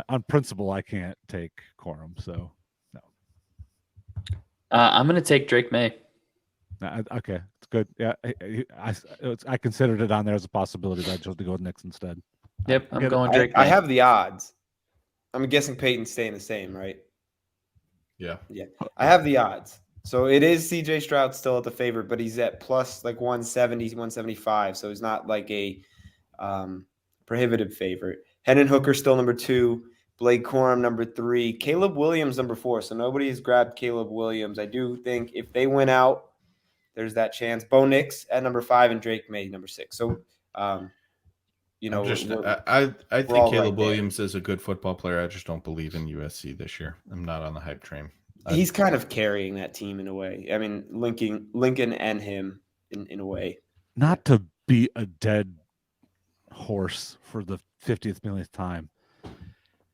Speaker 1: On principle, I can't take Corum, so no.
Speaker 4: I'm going to take Drake May.
Speaker 1: Okay, it's good. Yeah, I considered it on there as a possibility, but I chose to go with Nix instead.
Speaker 4: Yep, I'm going Drake May.
Speaker 2: I have the odds. I'm guessing Peyton's staying the same, right?
Speaker 3: Yeah.
Speaker 2: I have the odds. So it is CJ Stroud still at the favorite, but he's at plus like 170, 175. So he's not like a prohibitive favorite. Hendon Hooker still number 2. Blake Corum number 3. Caleb Williams number 4. So nobody has grabbed Caleb Williams. I do think if they win out, there's that chance. Bo Nix at number 5 and Drake May number 6. So,
Speaker 3: I think Caleb Williams is a good football player. I just don't believe in USC this year. I'm not on the hype train.
Speaker 2: He's kind of carrying that team in a way. I mean, Lincoln and him in a way.
Speaker 1: Not to beat a dead horse for the 50th millionth time.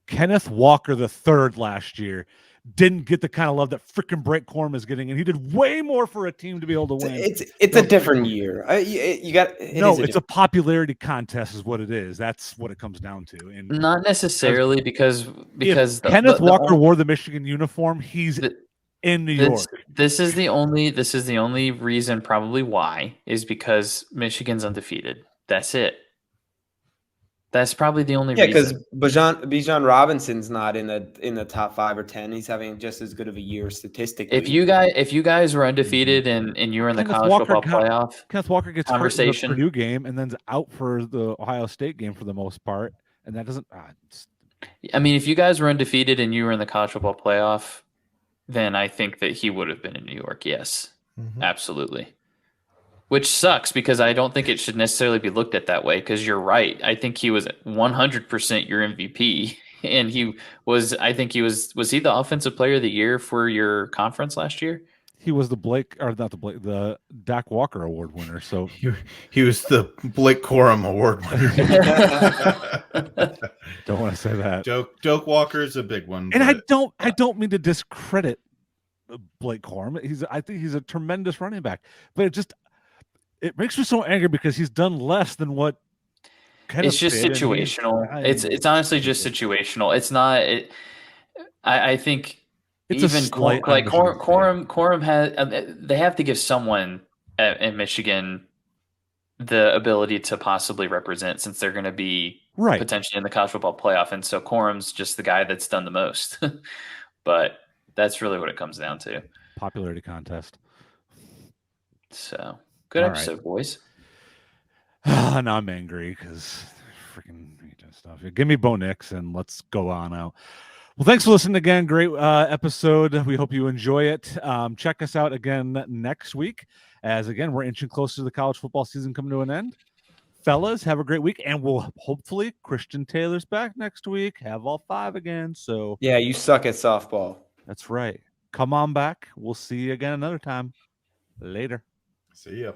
Speaker 1: Kenneth Walker III last year didn't get the kind of love that freaking Brett Corum is getting, and he did way more for a team to be able to win.
Speaker 2: It's a different year.
Speaker 1: It's a popularity contest, is what it is. That's what it comes down to. And
Speaker 4: not necessarily because
Speaker 1: Kenneth Walker wore the Michigan uniform, he's in New York.
Speaker 4: This is the only reason probably why is because Michigan's undefeated. That's it. That's probably the only reason.
Speaker 2: Because Bijan Robinson's not in the top 5 or 10. He's having just as good of a year statistically.
Speaker 4: If you guys were undefeated and you were in the college football playoff,
Speaker 1: Kenneth Walker gets
Speaker 4: conversation
Speaker 1: hurt in the Purdue game and then's out for the Ohio State game for the most part, and that doesn't.
Speaker 4: I mean, if you guys were undefeated and you were in the college football playoff, then I think that he would have been in New York. Yes, absolutely. Which sucks because I don't think it should necessarily be looked at that way because you're right. I think he was 100% your MVP. And was he the offensive player of the year for your conference last year?
Speaker 1: He was the Dak Walker Award winner. So
Speaker 3: he was the Blake Corum Award winner.
Speaker 1: Don't want to say that.
Speaker 3: Doak Walker is a big one.
Speaker 1: And I don't mean to discredit Blake Corum. I think he's a tremendous running back. But it makes me so angry because he's done less than what Kenneth
Speaker 4: it's just
Speaker 1: did,
Speaker 4: situational. It's honestly just situational. It's not. I think
Speaker 1: it's
Speaker 4: even Corum has. They have to give someone in Michigan the ability to possibly represent since they're going to be potentially in the college football playoff, and so Corum's just the guy that's done the most. But that's really what it comes down to.
Speaker 1: Popularity contest.
Speaker 4: So. Good episode, boys.
Speaker 1: Now I'm angry because freaking stuff. Give me Bo Nix and let's go on out. Well, thanks for listening again. Great episode. We hope you enjoy it. Check us out again next week as, again, we're inching closer to the college football season coming to an end. Fellas, have a great week. And we'll hopefully Christian Taylor's back next week. Have all 5 again. So
Speaker 2: yeah, you suck at softball.
Speaker 1: That's right. Come on back. We'll see you again another time. Later.
Speaker 3: See ya.